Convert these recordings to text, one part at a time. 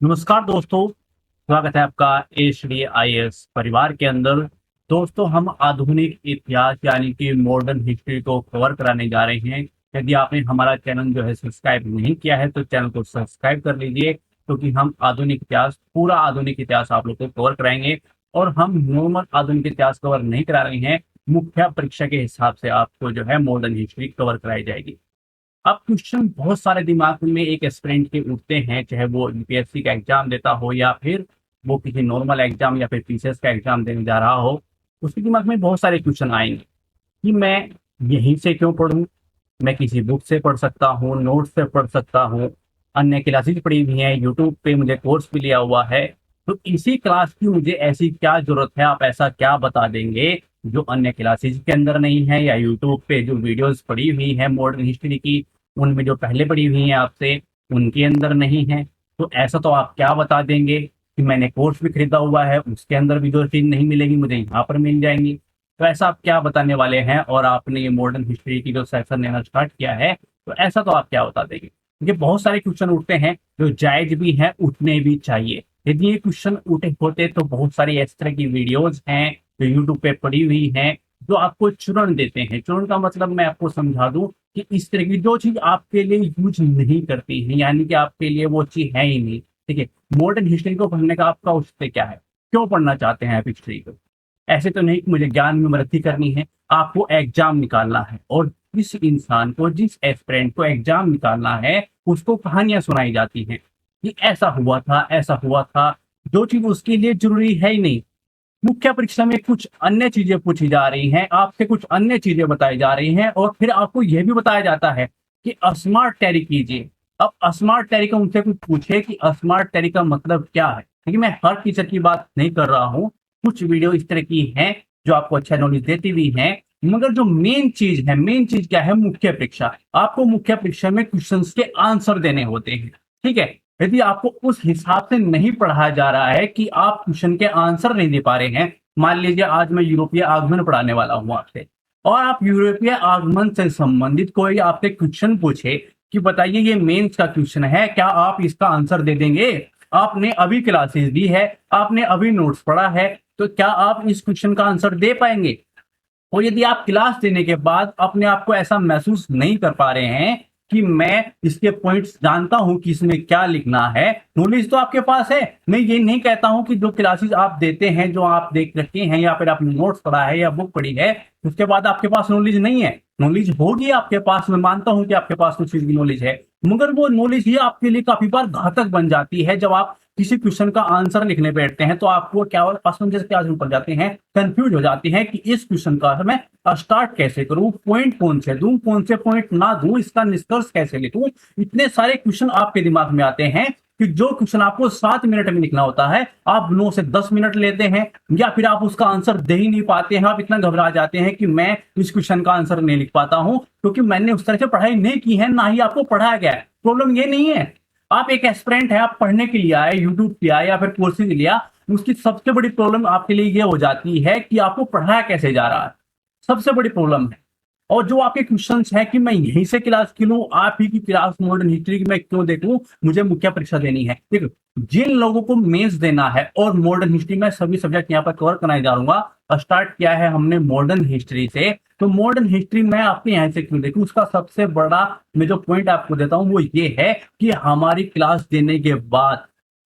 नमस्कार दोस्तों। स्वागत है आपका एच.डी.आई.एस परिवार के अंदर। दोस्तों, हम आधुनिक इतिहास यानी कि मॉडर्न हिस्ट्री को कवर कराने जा रहे हैं। यदि आपने हमारा चैनल जो है सब्सक्राइब नहीं किया है तो चैनल को सब्सक्राइब कर लीजिए, क्योंकि हम आधुनिक इतिहास, पूरा आधुनिक इतिहास आप लोग को कवर कराएंगे। और हम नॉर्मल आधुनिक इतिहास कवर नहीं करा रहे हैं, मुख्य परीक्षा के हिसाब से आपको जो है मॉडर्न हिस्ट्री कवर कराई जाएगी। अब क्वेश्चन बहुत सारे दिमाग में एक एस्पिरेंट के उठते हैं, चाहे वो यूपीएससी का एग्जाम देता हो या फिर वो किसी नॉर्मल एग्जाम या फिर पीसीएस का एग्जाम देने जा रहा हो। उसके दिमाग में बहुत सारे क्वेश्चन आएंगे कि मैं यहीं से क्यों पढ़ूं, मैं किसी बुक से पढ़ सकता हूँ, नोट से पढ़ सकता हूँ, अन्य क्लासेज पढ़ी हुई हैं, यूट्यूब पे मुझे कोर्स भी लिया हुआ है। तो इसी क्लास की मुझे ऐसी क्या जरूरत है, आप ऐसा क्या बता देंगे जो अन्य क्लासेज के अंदर नहीं है, या यूट्यूब पे जो वीडियोस पड़ी हुई है मॉडर्न हिस्ट्री की उनमें जो पहले पड़ी हुई हैं आपसे उनके अंदर नहीं है। तो ऐसा तो आप क्या बता देंगे कि मैंने कोर्स भी खरीदा हुआ है, उसके अंदर भी जो चीज नहीं मिलेगी मुझे यहाँ पर मिल जाएंगी। तो ऐसा आप क्या बताने वाले हैं? और आपने ये मॉडर्न हिस्ट्री की जो सेक्शन लेना स्टार्ट किया है, तो ऐसा तो आप क्या बता देंगे? क्योंकि बहुत सारे क्वेश्चन उठते हैं जो जायज भी हैं, उठने भी चाहिए। यदि ये क्वेश्चन उठे होते तो बहुत सारी इस तरह की वीडियोज हैं जो यूट्यूब पे पड़ी हुई हैं, जो आपको चुनन देते हैं। चुनन का मतलब मैं आपको समझा दूं कि इस तरह की जो चीज आपके लिए यूज नहीं करती है, यानी कि आपके लिए वो चीज है ही नहीं। ठीक है, मॉडर्न हिस्ट्री को पढ़ने का आपका उससे क्या है? क्यों पढ़ना चाहते हैं आप हिस्ट्री को? ऐसे तो नहीं कि मुझे ज्ञान में वृद्धि करनी है, आपको एग्जाम निकालना है। और जिस इंसान को, जिस एस्पिरेंट को एग्जाम निकालना है, उसको कहानियां सुनाई जाती हैं कि ऐसा हुआ था, ऐसा हुआ था, जो चीज उसके लिए जरूरी है ही नहीं। मुख्य परीक्षा में कुछ अन्य चीजें पूछी जा रही हैं, आपसे कुछ अन्य चीजें बताई जा रही हैं, और फिर आपको यह भी बताया जाता है कि स्मार्ट टैरी कीजिए। अब स्मार्ट टैरी का उनसे कुछ पूछे कि स्मार्ट टैरी का मतलब क्या है, क्योंकि मैं हर टीचर की बात नहीं कर रहा हूँ। कुछ वीडियो इस तरह की हैं जो आपको अच्छा नॉलेज देती हुई हैं, मगर जो मेन चीज है, मेन चीज क्या है? मुख्य परीक्षा। आपको मुख्य परीक्षा में क्वेश्चंस के आंसर देने होते हैं। ठीक है, यदि आपको उस हिसाब से नहीं पढ़ाया जा रहा है कि आप क्वेश्चन के आंसर नहीं दे पा रहे हैं, मान लीजिए आज मैं यूरोपीय आगमन पढ़ाने वाला हूं आपसे, और आप यूरोपीय आगमन से संबंधित कोई आपसे क्वेश्चन पूछे कि बताइए ये मेंस का क्वेश्चन है, क्या आप इसका आंसर दे देंगे? आपने अभी क्लासेस दी है, आपने अभी नोट्स पढ़ा है, तो क्या आप इस क्वेश्चन का आंसर दे पाएंगे? और यदि आप क्लास देने के बाद अपने आप को ऐसा महसूस नहीं कर पा रहे हैं कि मैं इसके पॉइंट्स जानता हूं कि इसमें क्या लिखना है, नॉलेज तो आपके पास है। मैं ये नहीं कहता हूं कि जो क्लासेस आप देते हैं, जो आप देख रखे हैं या फिर आपने नोट्स पढ़ा है या बुक पढ़ी है, उसके बाद आपके पास नॉलेज नहीं है। नॉलेज होगी आपके पास, मैं मानता हूं कि आपके पास कुछ चीज की नॉलेज है, मगर वो नॉलेज ही आपके लिए काफी बार घातक बन जाती है। जब आप किसी क्वेश्चन का आंसर लिखने बैठते हैं तो आपको क्या असमंजस के आंसर पड़ जाते हैं, कंफ्यूज हो जाते हैं कि इस क्वेश्चन का मैं स्टार्ट कैसे करूं, पॉइंट कौन से दूं, कौन से पॉइंट ना दूं, इसका निष्कर्ष कैसे लिखूं। इतने सारे क्वेश्चन आपके दिमाग में आते हैं कि जो क्वेश्चन आपको 7 मिनट में लिखना होता है, आप 9 से 10 मिनट लेते हैं, या फिर आप उसका आंसर दे ही नहीं पाते हैं। आप इतना घबरा जाते हैं कि मैं इस क्वेश्चन का आंसर नहीं लिख पाता हूं, क्योंकि मैंने उस तरह से पढ़ाई नहीं की है, ना ही आपको पढ़ाया गया है। प्रॉब्लम ये नहीं है, आप एक एस्पिरेंट है, आप पढ़ने के लिए आए, यूट्यूब पे आए या फिर कोर्सेज लिया, उसकी सबसे बड़ी प्रॉब्लम आपके लिए ये हो जाती है कि आपको पढ़ाया कैसे जा रहा है। सबसे बड़ी प्रॉब्लम है। और जो आपके क्वेश्चंस है कि मैं यहीं से क्लास क्यों लूं, आप ही की क्लास मॉडर्न हिस्ट्री की मैं क्यों देखूं, मुझे मुख्य परीक्षा देनी है। देखो, जिन लोगों को मेंस देना है, और मॉडर्न हिस्ट्री में सभी सब्जेक्ट यहाँ पर कवर कराने जा रहा हूँ। स्टार्ट किया है हमने मॉडर्न हिस्ट्री से, तो मॉडर्न हिस्ट्री मैं आपके यहाँ से क्यों देखूं, उसका सबसे बड़ा मैं जो पॉइंट आपको देता हूं वो ये है कि हमारी क्लास देने के बाद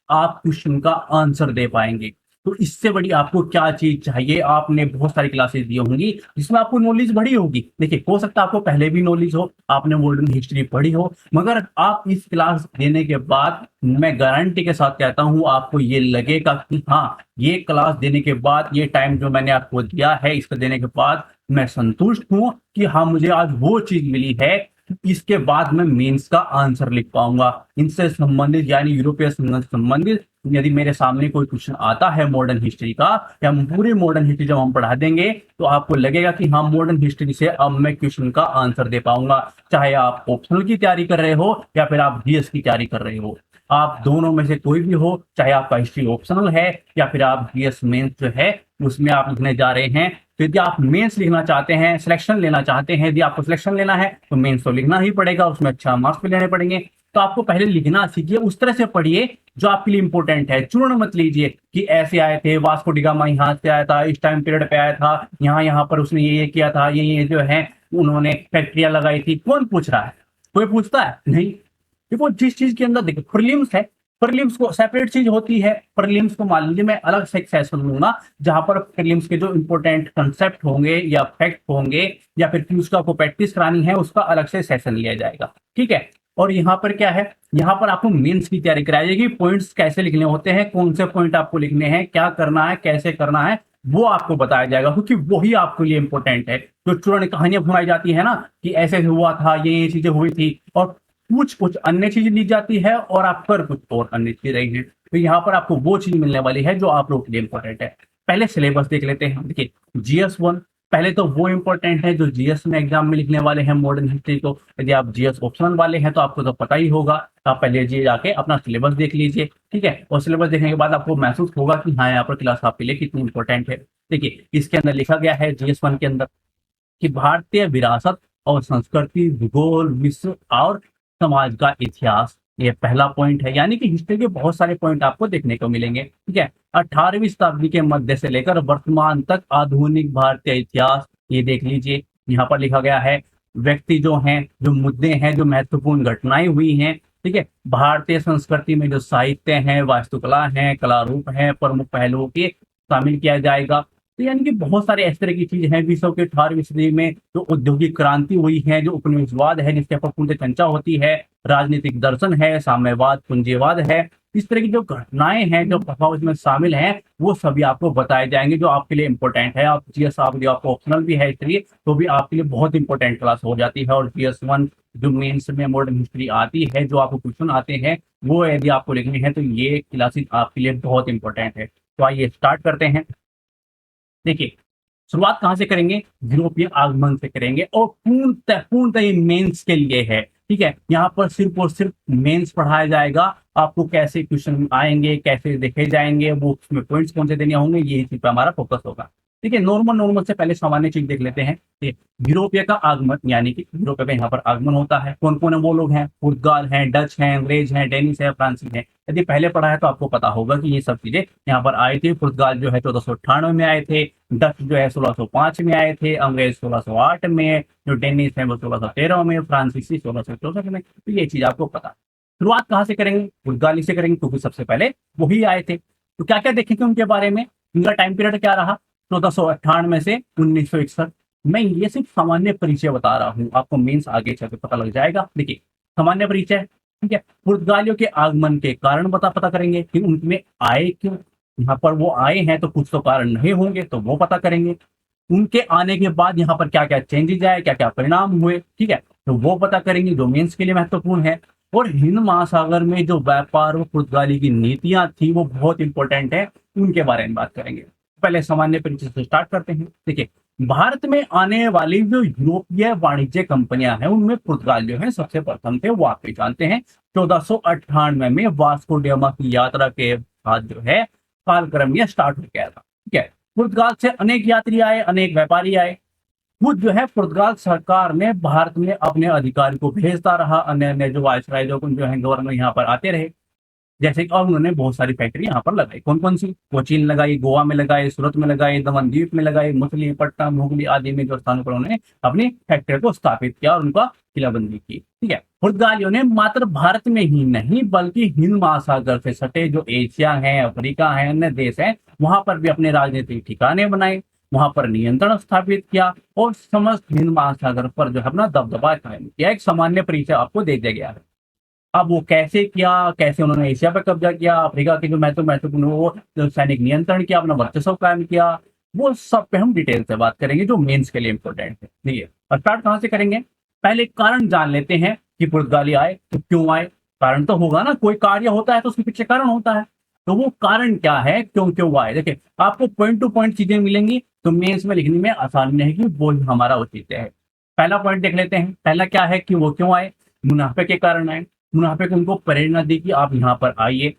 आप क्वेश्चन का आंसर दे पाएंगे। तो इससे बड़ी आपको क्या चीज चाहिए? आपने बहुत सारी क्लासेस दी होंगी जिसमें आपको नॉलेज बढ़ी होगी। देखिए, हो सकता है आपको पहले भी नॉलेज हो, आपने मॉडर्न हिस्ट्री पढ़ी हो, मगर आप इस क्लास देने के बाद मैं गारंटी के साथ कहता हूं आपको ये लगेगा कि हाँ, ये क्लास देने के बाद, ये टाइम जो मैंने आपको दिया है इसको देने के बाद मैं संतुष्ट हूं कि हाँ, मुझे आज वो चीज मिली है, इसके बाद मैं मेंस का आंसर लिख पाऊंगा। इनसे संबंधित यानी यूरोपीय संघ से संबंधित यदि मेरे सामने कोई क्वेश्चन आता है मॉडर्न हिस्ट्री का, या पूरी मॉडर्न हिस्ट्री जब हम पढ़ा देंगे तो आपको लगेगा कि हाँ, मॉडर्न हिस्ट्री से अब मैं क्वेश्चन का आंसर दे पाऊंगा। चाहे आप ऑप्शनल की तैयारी कर रहे हो या फिर आप जीएस की तैयारी कर रहे हो, आप दोनों में से कोई भी हो, चाहे आपका हिस्ट्री ऑप्शनल है या फिर आप जीएस मेंस जो है उसमें आप लिखने जा रहे हैं। तो यदि आप मेंस लिखना चाहते हैं, सिलेक्शन लेना चाहते हैं, यदि आपको सिलेक्शन लेना है तो मेंस तो लिखना ही पड़ेगा, उसमें अच्छा मार्क्स भी लेने पड़ेंगे। तो आपको पहले लिखना सीखिए, उस तरह से पढ़िए जो आपके लिए इंपॉर्टेंट है। चूर्ण मत लीजिए कि ऐसे आए थे, वास्को डी गामा यहाँ से आया था, इस टाइम पीरियड पे आया था, यहाँ यहाँ पर उसने ये किया था, ये जो है उन्होंने फैक्ट्रियां लगाई थी। कौन पूछ रहा है? कोई पूछता है नहीं। देखो जिस चीज के अंदर देखो प्रीलिम्स है, प्रीलिम्स को सेपरेट चीज होती है। प्रीलिम्स को मान लीजिए मैं अलग से एक सेशन लूंगा जहां पर प्रीलिम्स के जो इंपॉर्टेंट कंसेप्ट होंगे या फैक्ट होंगे या फिर क्यूज का आपको प्रैक्टिस करानी है उसका अलग से सेशन लिया जाएगा, ठीक है। और यहाँ पर क्या है, यहाँ पर आपको मेंस की तैयारी कराई जाएगी। पॉइंट्स कैसे लिखने होते हैं, कौन से पॉइंट आपको लिखने हैं, क्या करना है, कैसे करना है, वो आपको बताया जाएगा, क्योंकि वही आपके लिए इंपॉर्टेंट है। जो चूर्ण कहानियां घुमाई जाती है ना कि ऐसे हुआ था, ये चीजें हुई थी, और कुछ कुछ अन्य चीज ली जाती है और आप कर कुछ और अन्य चीज रही है, तो यहाँ पर आपको वो चीज मिलने वाली है जो आप लोग के लिए इंपॉर्टेंट है। पहले सिलेबस देख लेते हैं। देखिए GS1 पहले तो वो इंपॉर्टेंट है जो जीएस में एग्जाम में लिखने वाले हैं मॉडर्न हिस्ट्री को। यदि आप जीएस ऑप्शनल वाले हैं तो आपको तो पता ही होगा, आप पहले जी जाके अपना सिलेबस देख लीजिए, ठीक है। और सिलेबस देखने के बाद आपको महसूस होगा कि हाँ यहाँ पर क्लास आपके लिए कितनी इंपॉर्टेंट है। देखिए इसके अंदर लिखा गया है GS1 के अंदर कि भारतीय विरासत और संस्कृति, भूगोल, विश्व और समाज का इतिहास, ये पहला पॉइंट है। यानी कि हिस्ट्री के बहुत सारे पॉइंट आपको देखने को मिलेंगे, ठीक है। 18वीं शताब्दी के मध्य से लेकर वर्तमान तक आधुनिक भारतीय इतिहास, ये देख लीजिए। यहाँ पर लिखा गया है व्यक्ति जो हैं, जो मुद्दे हैं, जो महत्वपूर्ण घटनाएं हुई हैं, ठीक है। भारतीय संस्कृति में जो साहित्य है, वास्तुकला है, कला रूप है, प्रमुख पहलुओं के शामिल किया जाएगा। तो यानी कि बहुत सारे इस तरह की चीज है। विश्व के 18वीं सदी में जो औद्योगिक क्रांति हुई है, जो उपनिवेशवाद है जिसके ऊपर पूर्ण चर्चा होती है, राजनीतिक दर्शन है, साम्यवाद, पूंजीवाद है, इस तरह की जो घटनाएं हैं जो प्रभाव इसमें शामिल हैं वो सभी आपको बताए जाएंगे जो आपके लिए इंपॉर्टेंट है। आप जीएस आप जो आपको ऑप्शनल भी है इसलिए तो भी आपके लिए बहुत इंपॉर्टेंट क्लास हो जाती है। और GS1 जो मेंस में मॉडर्न हिस्ट्री आती है, जो आपको क्वेश्चन आते हैं वो यदि आपको लिखने हैं तो ये क्लासेस आपके लिए बहुत इंपॉर्टेंट है। तो आइए स्टार्ट करते हैं। देखिए शुरुआत कहां से करेंगे, यूरोपीय आगमन से करेंगे और पूर्णतः ये मेंस के लिए है, ठीक है। यहाँ पर सिर्फ और सिर्फ मेंस पढ़ाया जाएगा। आपको कैसे क्वेश्चन आएंगे, कैसे देखे जाएंगे, वो उसमें पॉइंट्स कौन से देने होंगे, यही चीज पे हमारा फोकस होगा। ठीक है, नॉर्मल नॉर्मल से पहले सामान्य चीज देख लेते हैं। यूरोपीय का आगमन, यानी कि यूरोपीय में यहाँ पर आगमन होता है। कौन कौन है वो लोग हैं, पुर्तगाल हैं, डच हैं, अंग्रेज हैं, डेनिश है, फ्रांसीसी हैं। यदि पहले पढ़ा है तो आपको पता होगा कि ये सब चीजें यहाँ पर आई थी। पुर्तगाल जो है 1498 में आए थे, डच जो है 1605 में आए थे, अंग्रेज 1608 में, जो डेनिश है वो 1613 में, फ्रांसीसी 1664 में। तो ये चीज आपको पता। शुरुआत कहाँ से करेंगे, पुर्तगाली से करेंगे क्योंकि सबसे पहले वही आए थे। तो क्या क्या देखेंगे उनके बारे में, उनका टाइम पीरियड क्या रहा 1498 से 1961। मैं ये सिर्फ सामान्य परिचय बता रहा हूँ, आपको मेंस आगे चल के पता लग जाएगा। देखिए सामान्य परिचय, ठीक है। पुर्तगालियों के आगमन के कारण पता करेंगे कि उनमें आए क्यों, यहाँ पर वो आए हैं तो कुछ तो कारण नहीं होंगे, तो वो पता करेंगे। उनके आने के बाद यहाँ पर क्या क्या चेंजेज आए, क्या क्या परिणाम हुए, ठीक है, तो वो पता करेंगे जो मेंस के लिए महत्वपूर्ण है। और हिंद महासागर में जो व्यापार और पुर्तगाली की नीतियां थी वो बहुत इंपॉर्टेंट है, उनके बारे में बात करेंगे। पहले सामान्य परिचय से स्टार्ट करते हैं। देखिए भारत में आने वाली जो यूरोपीय वाणिज्य कंपनियां हैं उनमें पुर्तगाल जो है सबसे प्रथम थे। वो आप भी जानते हैं 1498 में वास्को डिगामा की यात्रा के बाद जो है कालक्रम यह स्टार्ट हो गया था, ठीक है। पुर्तगाल से अनेक यात्री आए, अनेक व्यापारी आए। खुद जो है पुर्तगाल सरकार ने भारत में अपने अधिकारी को भेजता रहा, अन्य अन्य जो वायसराय जो है गवर्नर यहाँ पर आते रहे। जैसे कि और उन्होंने बहुत सारी फैक्ट्री यहाँ पर लगाई। कौन कौन सी, कोचीन लगाई, गोवा में लगाई, सूरत में लगाई, दमन द्वीप में लगाई, मछलीपट्टनम, हुगली आदि में जो स्थानों पर उन्होंने अपनी फैक्ट्री को स्थापित किया और उनका किलाबंदी की, ठीक है। पुर्तगालियों ने मात्र भारत में ही नहीं बल्कि हिंद महासागर से सटे जो एशिया है, अफ्रीका है, अन्य देश है, वहां पर भी अपने राजनीतिक ठिकाने बनाए, वहां पर नियंत्रण स्थापित किया और समस्त हिंद महासागर पर जो है अपना दबदबा कायम किया। एक सामान्य परिचय आपको दे दिया गया है। अब वो कैसे किया, कैसे उन्होंने एशिया पर कब्जा किया, अफ्रीका के जो महत्वपूर्ण वो जो सैनिक नियंत्रण किया, अपना वर्चस्व कायम किया, वो सब पे हम डिटेल से बात करेंगे जो मेंस के लिए इंपॉर्टेंट है। ठीक है, और स्टार्ट कहाँ से करेंगे, पहले कारण जान लेते हैं कि पुर्तगाली आए तो क्यों आए। कारण तो होगा ना, कोई कार्य होता है तो उसके पीछे कारण होता है, तो वो कारण क्या है, क्यों क्यों आए। देखिए आपको पॉइंट टू पॉइंट चीजें मिलेंगी तो मेंस में लिखने में आसानी रहेगी, वो हमारा औचित्य है। पहला पॉइंट देख लेते हैं, पहला क्या है कि वो क्यों आए, मुनाफे के कारण आए। मुनाफे को उनको प्रेरणा दी कि आप यहाँ पर आइए।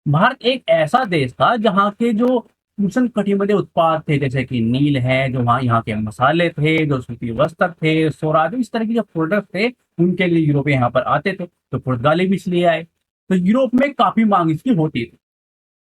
भारत एक ऐसा देश था जहाँ के जो उष्ण कटिबंधीय उत्पाद थे, जैसे कि नील है, जो वहाँ यहाँ के मसाले थे, जो सूती वस्त्र थे, स्वराज, इस तरह के जो प्रोडक्ट थे उनके लिए यूरोप यहाँ पर आते थे, तो पुर्तगाली भी इसलिए आए। तो यूरोप में काफी मांग इसकी होती थी,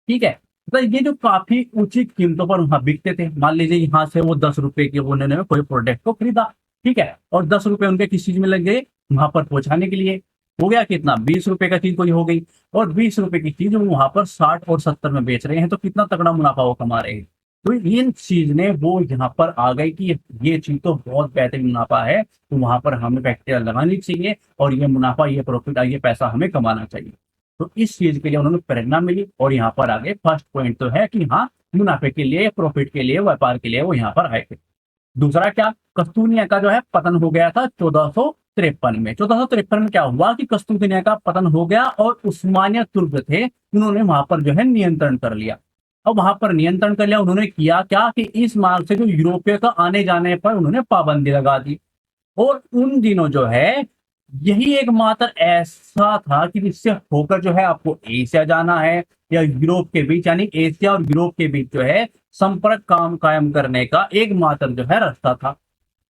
ठीक है। तो ये जो काफी ऊंची कीमतों पर वहां बिकते थे, मान लीजिए यहाँ से वो 10 रुपए के उन्होंने कोई प्रोडक्ट को खरीदा, ठीक है, और 10 रुपए उनके किस चीज में लग गए, वहां पर पहुंचाने के लिए। हो गया कितना, 20 रुपए का चीज कोई हो गई, और 20 रुपए की चीज वो वहां पर 60 और 70 में बेच रहे हैं, तो कितना तगड़ा मुनाफा वो कमा रहे हैं। तो इन चीज ने वो यहाँ पर आ गई कि ये चीज तो बहुत बेहतरीन मुनाफा है, तो वहां पर हमें फैक्ट्रियां लगानी चाहिए, और ये मुनाफा, ये प्रॉफिट, ये पैसा हमें कमाना चाहिए। तो इस चीज के लिए उन्होंने प्रेरणा मिली, और यहाँ पर आगे फर्स्ट पॉइंट तो है कि हाँ, मुनाफे के लिए, प्रॉफिट के लिए, व्यापार के लिए वो यहाँ पर आए थे। दूसरा क्या, कस्तूनिया का जो है पतन हो गया था 1453 में। 1453 में क्या हुआ कि कस्तूनिया का पतन हो गया, और उस्मानिया तुर्क थे, उन्होंने वहां पर जो है नियंत्रण कर लिया। अब वहां पर नियंत्रण कर लिया, उन्होंने किया क्या कि इस मार्ग से जो यूरोपियों का आने जाने पर उन्होंने पाबंदी लगा दी। और उन दिनों जो है, यही एकमात्र ऐसा था कि जिससे होकर जो है आपको एशिया जाना है, या यूरोप के बीच, यानी एशिया और यूरोप के बीच जो है संपर्क काम कायम करने का एकमात्र जो है रास्ता था।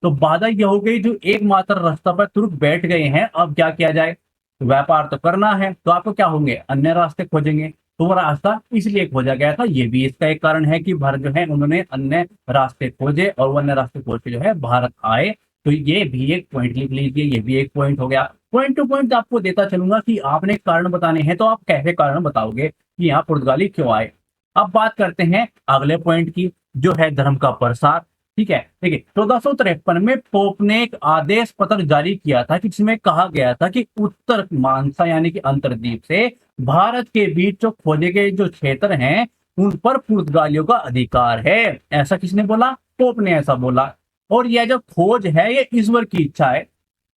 तो बाधा यह हो गई, जो एकमात्र रास्ता पर तुर्क बैठ गए हैं, अब क्या किया जाए, व्यापार तो करना है, तो आपको क्या होंगे, अन्य रास्ते खोजेंगे। तो वो रास्ता इसलिए खोजा गया था, ये भी इसका एक कारण है कि भारत जो है उन्होंने अन्य रास्ते खोजे, और वो अन्य रास्ते खोज के जो है भारत आए। तो ये भी एक पॉइंट लिख लीजिए, ये भी एक पॉइंट हो गया। पॉइंट टू पॉइंट आपको देता चलूंगा कि आपने कारण बताने हैं, तो आप कैसे कारण बताओगे कि यहाँ पुर्तगाली क्यों आए। अब बात करते हैं अगले पॉइंट की, जो है धर्म का प्रसार, ठीक है। देखिए 1453 में पोप ने एक आदेश पत्र जारी किया था, कि जिसमें कहा गया था कि उत्तर मानसा यानी कि अंतरद्वीप से भारत के बीच जो खोजे गए जो क्षेत्र हैं, उन पर पुर्तगालियों का अधिकार है। ऐसा किसने बोला, पोप ने ऐसा बोला। और यह जो खोज है, ये ईश्वर की इच्छा है,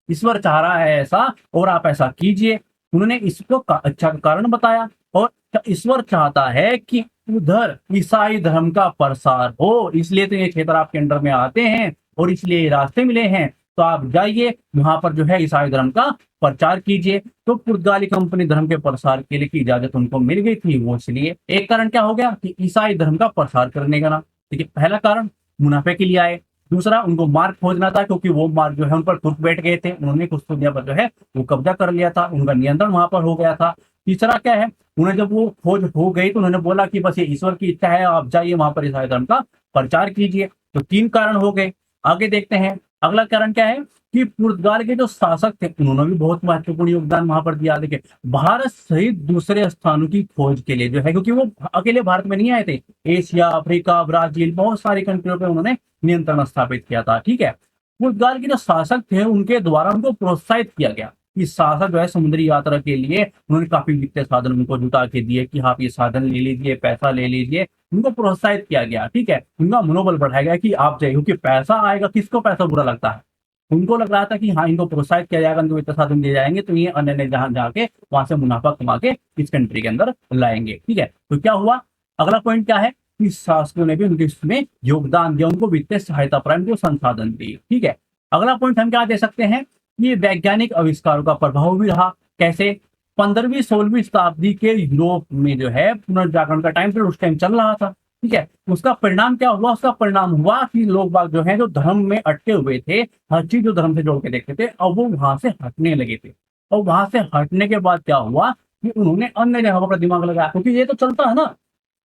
ईश्वर चाह रहा है ऐसा, और आप ऐसा कीजिए। उन्होंने इसको अच्छा कारण बताया, और ईश्वर चाहता है कि उधर ईसाई धर्म का प्रसार हो, इसलिए तो ये क्षेत्र आपके अंडर में आते हैं, और इसलिए ये रास्ते मिले हैं, तो आप जाइए वहां पर जो है ईसाई धर्म का प्रचार कीजिए। तो पुर्तगाली कंपनी धर्म के प्रसार के लिए की इजाजत उनको मिल गई थी, वो इसलिए एक कारण क्या हो गया कि ईसाई धर्म का प्रसार करने का ना, ठीक है, पहला कारण मुनाफे के लिए आए। दूसरा, उनको मार्ग खोजना था, क्योंकि वो मार्ग जो है उन पर तुर्क बैठ गए थे, उन्होंने कुस्तुनिया पर जो है वो कब्जा कर लिया था, उनका नियंत्रण वहां पर हो गया था। तीसरा क्या है, उन्हें जब वो खोज हो गई तो उन्होंने बोला कि बस ये ईश्वर की इच्छा है, आप जाइए वहां पर ईसाई धर्म का प्रचार कीजिए। तो 3 कारण हो गए। आगे देखते हैं अगला कारण क्या है, कि पुर्तगाल के जो शासक थे उन्होंने भी बहुत महत्वपूर्ण योगदान वहां पर दिया। देखिए भारत सहित दूसरे स्थानों की खोज के लिए जो है, क्योंकि वो अकेले भारत में नहीं आए थे, एशिया, अफ्रीका, ब्राजील, बहुत सारी कंट्रियों पे उन्होंने नियंत्रण स्थापित किया था, ठीक है। पुर्तगाल के जो शासक थे उनके द्वारा उनको प्रोत्साहित किया गया, कि शासक जो है समुद्री यात्रा के लिए उन्होंने काफी वित्तीय साधन उनको जुटा के दिए, कि आप ये साधन ले लीजिए, पैसा ले लीजिए, उनको प्रोत्साहित किया गया, ठीक है। उनका मनोबल बढ़ाया गया कि आप जाइए, क्योंकि पैसा आएगा, किसको पैसा बुरा लगता है, उनको लग रहा था कि हाँ, इनको प्रोत्साहित किया जाएगा, इनको वित्तीय साधन दिए जाएंगे, तो ये अन्य ने जहां जाके वहां से मुनाफा कमा के इस कंट्री के अंदर लाएंगे, ठीक है। तो क्या हुआ, अगला पॉइंट क्या है, कि शासकों ने भी उनके इसमें योगदान दिया, उनको वित्तीय सहायता प्राप्त, को संसाधन दी, ठीक है। अगला पॉइंट हम क्या दे सकते हैं, ये वैज्ञानिक आविष्कारों का प्रभाव भी रहा। कैसे, 15वीं 16वीं शताब्दी के यूरोप में जो है पुनर्जागरण का टाइम पीरियड उस टाइम चल रहा था, ठीक है। उसका परिणाम क्या हुआ, उसका परिणाम हुआ कि लोग बाग जो है, जो धर्म में अटके हुए थे, हर चीज जो धर्म से जोड़ के देखते थे, अब वो वहां से हटने लगे थे। और वहां से हटने के बाद क्या हुआ, कि उन्होंने अन्य जगह पर दिमाग लगाया, क्योंकि ये तो चलता है ना,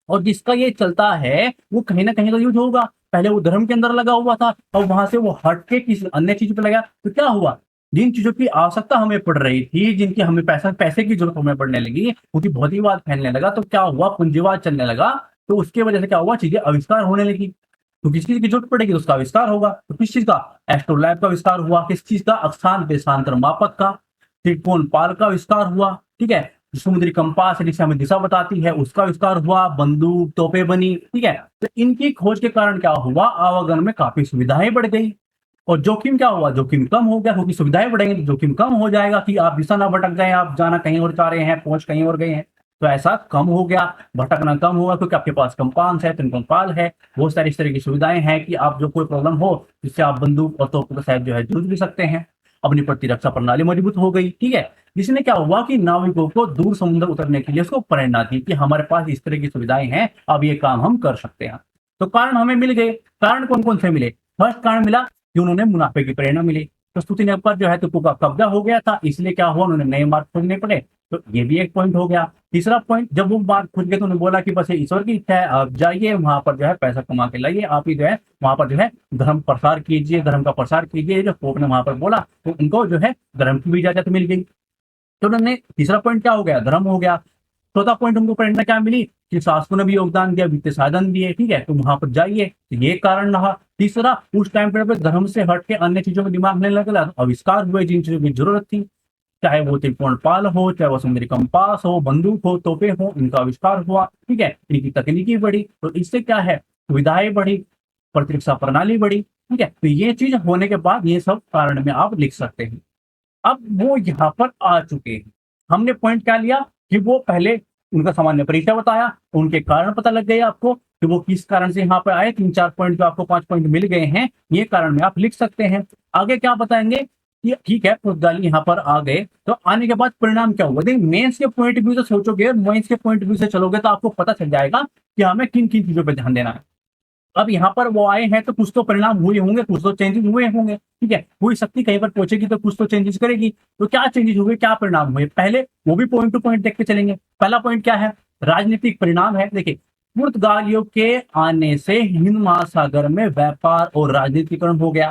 और जिसका ये चलता है वो कहीं ना कहीं तो यूज होगा। पहले वो धर्म के अंदर लगा हुआ था, और वहां से वो हट के किसी अन्य चीज पे लगा, तो क्या हुआ, जिन चीजों की आवश्यकता हमें पड़ रही थी, जिनकी हमें पैसे की जरूरत हमें पड़ने लगी, उनकी भौतिकवाद फैलने लगा, तो क्या हुआ, पूंजीवाद चलने लगा। तो उसके वजह से क्या हुआ, चीजें आविष्कार होने लगी। तो किस चीज की जरूरत पड़ेगी, तो उसका आविष्कार होगा। तो किस चीज का, एस्ट्रोलैब का आविष्कार हुआ, किस चीज का, अक्षांश देशांतर मापक का, त्रिकोण पाल का आविष्कार हुआ, ठीक है। समुद्री कंपास जिससे हमें दिशा बताती है, उसका आविष्कार हुआ, बंदूक, तोपें बनी, ठीक है। तो इनकी खोज के कारण क्या हुआ, आवागमन में काफी सुविधाएं बढ़ गई, और जोखिम क्या हुआ, जोखिम कम हो गया, क्योंकि सुविधाएं बढ़ेंगी तो जोखिम कम हो जाएगा, कि आप दिशा ना भटक जाए, आप जाना कहीं और चाह रहे हैं, पहुंच कहीं और गए हैं, तो ऐसा कम हो गया, भटकना कम होगा, क्योंकि आपके पास कंपास है, त्रिकोणपाल है, बहुत सारी इस तरह की सुविधाएं हैं कि आप जो कोई प्रॉब्लम हो, जिससे आप बंदूक और तोपों के साथ जो है जूझ भी सकते हैं। अपनी प्रतिरक्षा प्रणाली मजबूत हो गई। ठीक है, जिसने क्या हुआ कि नाविकों को दूर समुद्र उतरने के लिए उसको प्रेरणा दी कि हमारे पास इस तरह की सुविधाएं हैं, अब ये काम हम कर सकते हैं। तो कारण हमें मिल गए। कारण कौन कौन से मिले? फर्स्ट कारण मिला कि उन्होंने मुनाफे की प्रेरणा मिली। प्रस्तुति ने पर जो है टिप्पू का कब्जा हो गया था, इसलिए क्या हुआ, उन्होंने नए मार्ग खोजने पड़े। तो ये भी एक पॉइंट हो गया। तीसरा पॉइंट, जब वो मार्ग खुद गए तो उन्होंने बोला कि बस ये ईश्वर की इच्छा है, आप जाइए वहां पर जो है पैसा कमा के लाइए, आप ही जो है वहां पर जो है धर्म प्रसार कीजिए, धर्म का प्रसार कीजिए। जो पोप ने वहां पर बोला तो उनको जो है धर्म की भी इजाजत मिल गई। तो उन्होंने तीसरा पॉइंट क्या हो गया, धर्म हो गया। चौथा पॉइंट उनको प्रेरणा क्या मिली कि शासकों ने भी योगदान दिया, वित्तीय साधन दिए। ठीक है, तो वहां पर जाइए, तो ये कारण रहा। तीसरा, उस टाइम पर धर्म से हट के अन्य चीजों में दिमाग नहीं लगा, तो आविष्कार हुए जिन चीजों की जरूरत थी, चाहे वो त्रिकोण पाल हो, चाहे वो समुद्री कंपास हो, बंदूक हो, तोपे हो, इनका आविष्कार हुआ। ठीक है, इनकी तकनीकी बढ़ी, तो इससे क्या है, सुविधाएं बढ़ी, प्रतिरक्षा प्रणाली बढ़ी। ठीक है, तो ये चीज होने के बाद ये सब कारण में आप लिख सकते हैं। अब वो यहाँ पर आ चुके हैं। हमने पॉइंट क्या लिया कि वो पहले उनका सामान्य परिचय बताया, उनके कारण पता लग गए आपको कि वो किस कारण से यहाँ पर आए। 3-4 पॉइंट जो आपको 5 पॉइंट मिल गए हैं, ये कारण में आप लिख सकते हैं। आगे क्या बताएंगे कि ठीक है पुर्तगाली यहाँ पर आ गए, तो आने के बाद परिणाम क्या हुआ। देखिए मेंस के पॉइंट व्यू से सोचोगे, मेंस के पॉइंट व्यू से चलोगे तो आपको पता चल जाएगा कि हमें किन किन चीजों पर ध्यान देना है। अब यहाँ पर वो आए हैं तो कुछ तो परिणाम हुए होंगे, कुछ तो चेंजेस हुए होंगे। ठीक है, कोई शक्ति कहीं पर पहुंचेगी तो कुछ तो चेंजेस करेगी। तो क्या चेंजेस हुए, क्या परिणाम हुए, पहले वो भी पॉइंट टू पॉइंट देखते चलेंगे। पहला पॉइंट क्या है, राजनीतिक परिणाम है। देखिए पुर्तगालियों के आने से हिंद महासागर में व्यापार और राजनीतिकरण हो गया,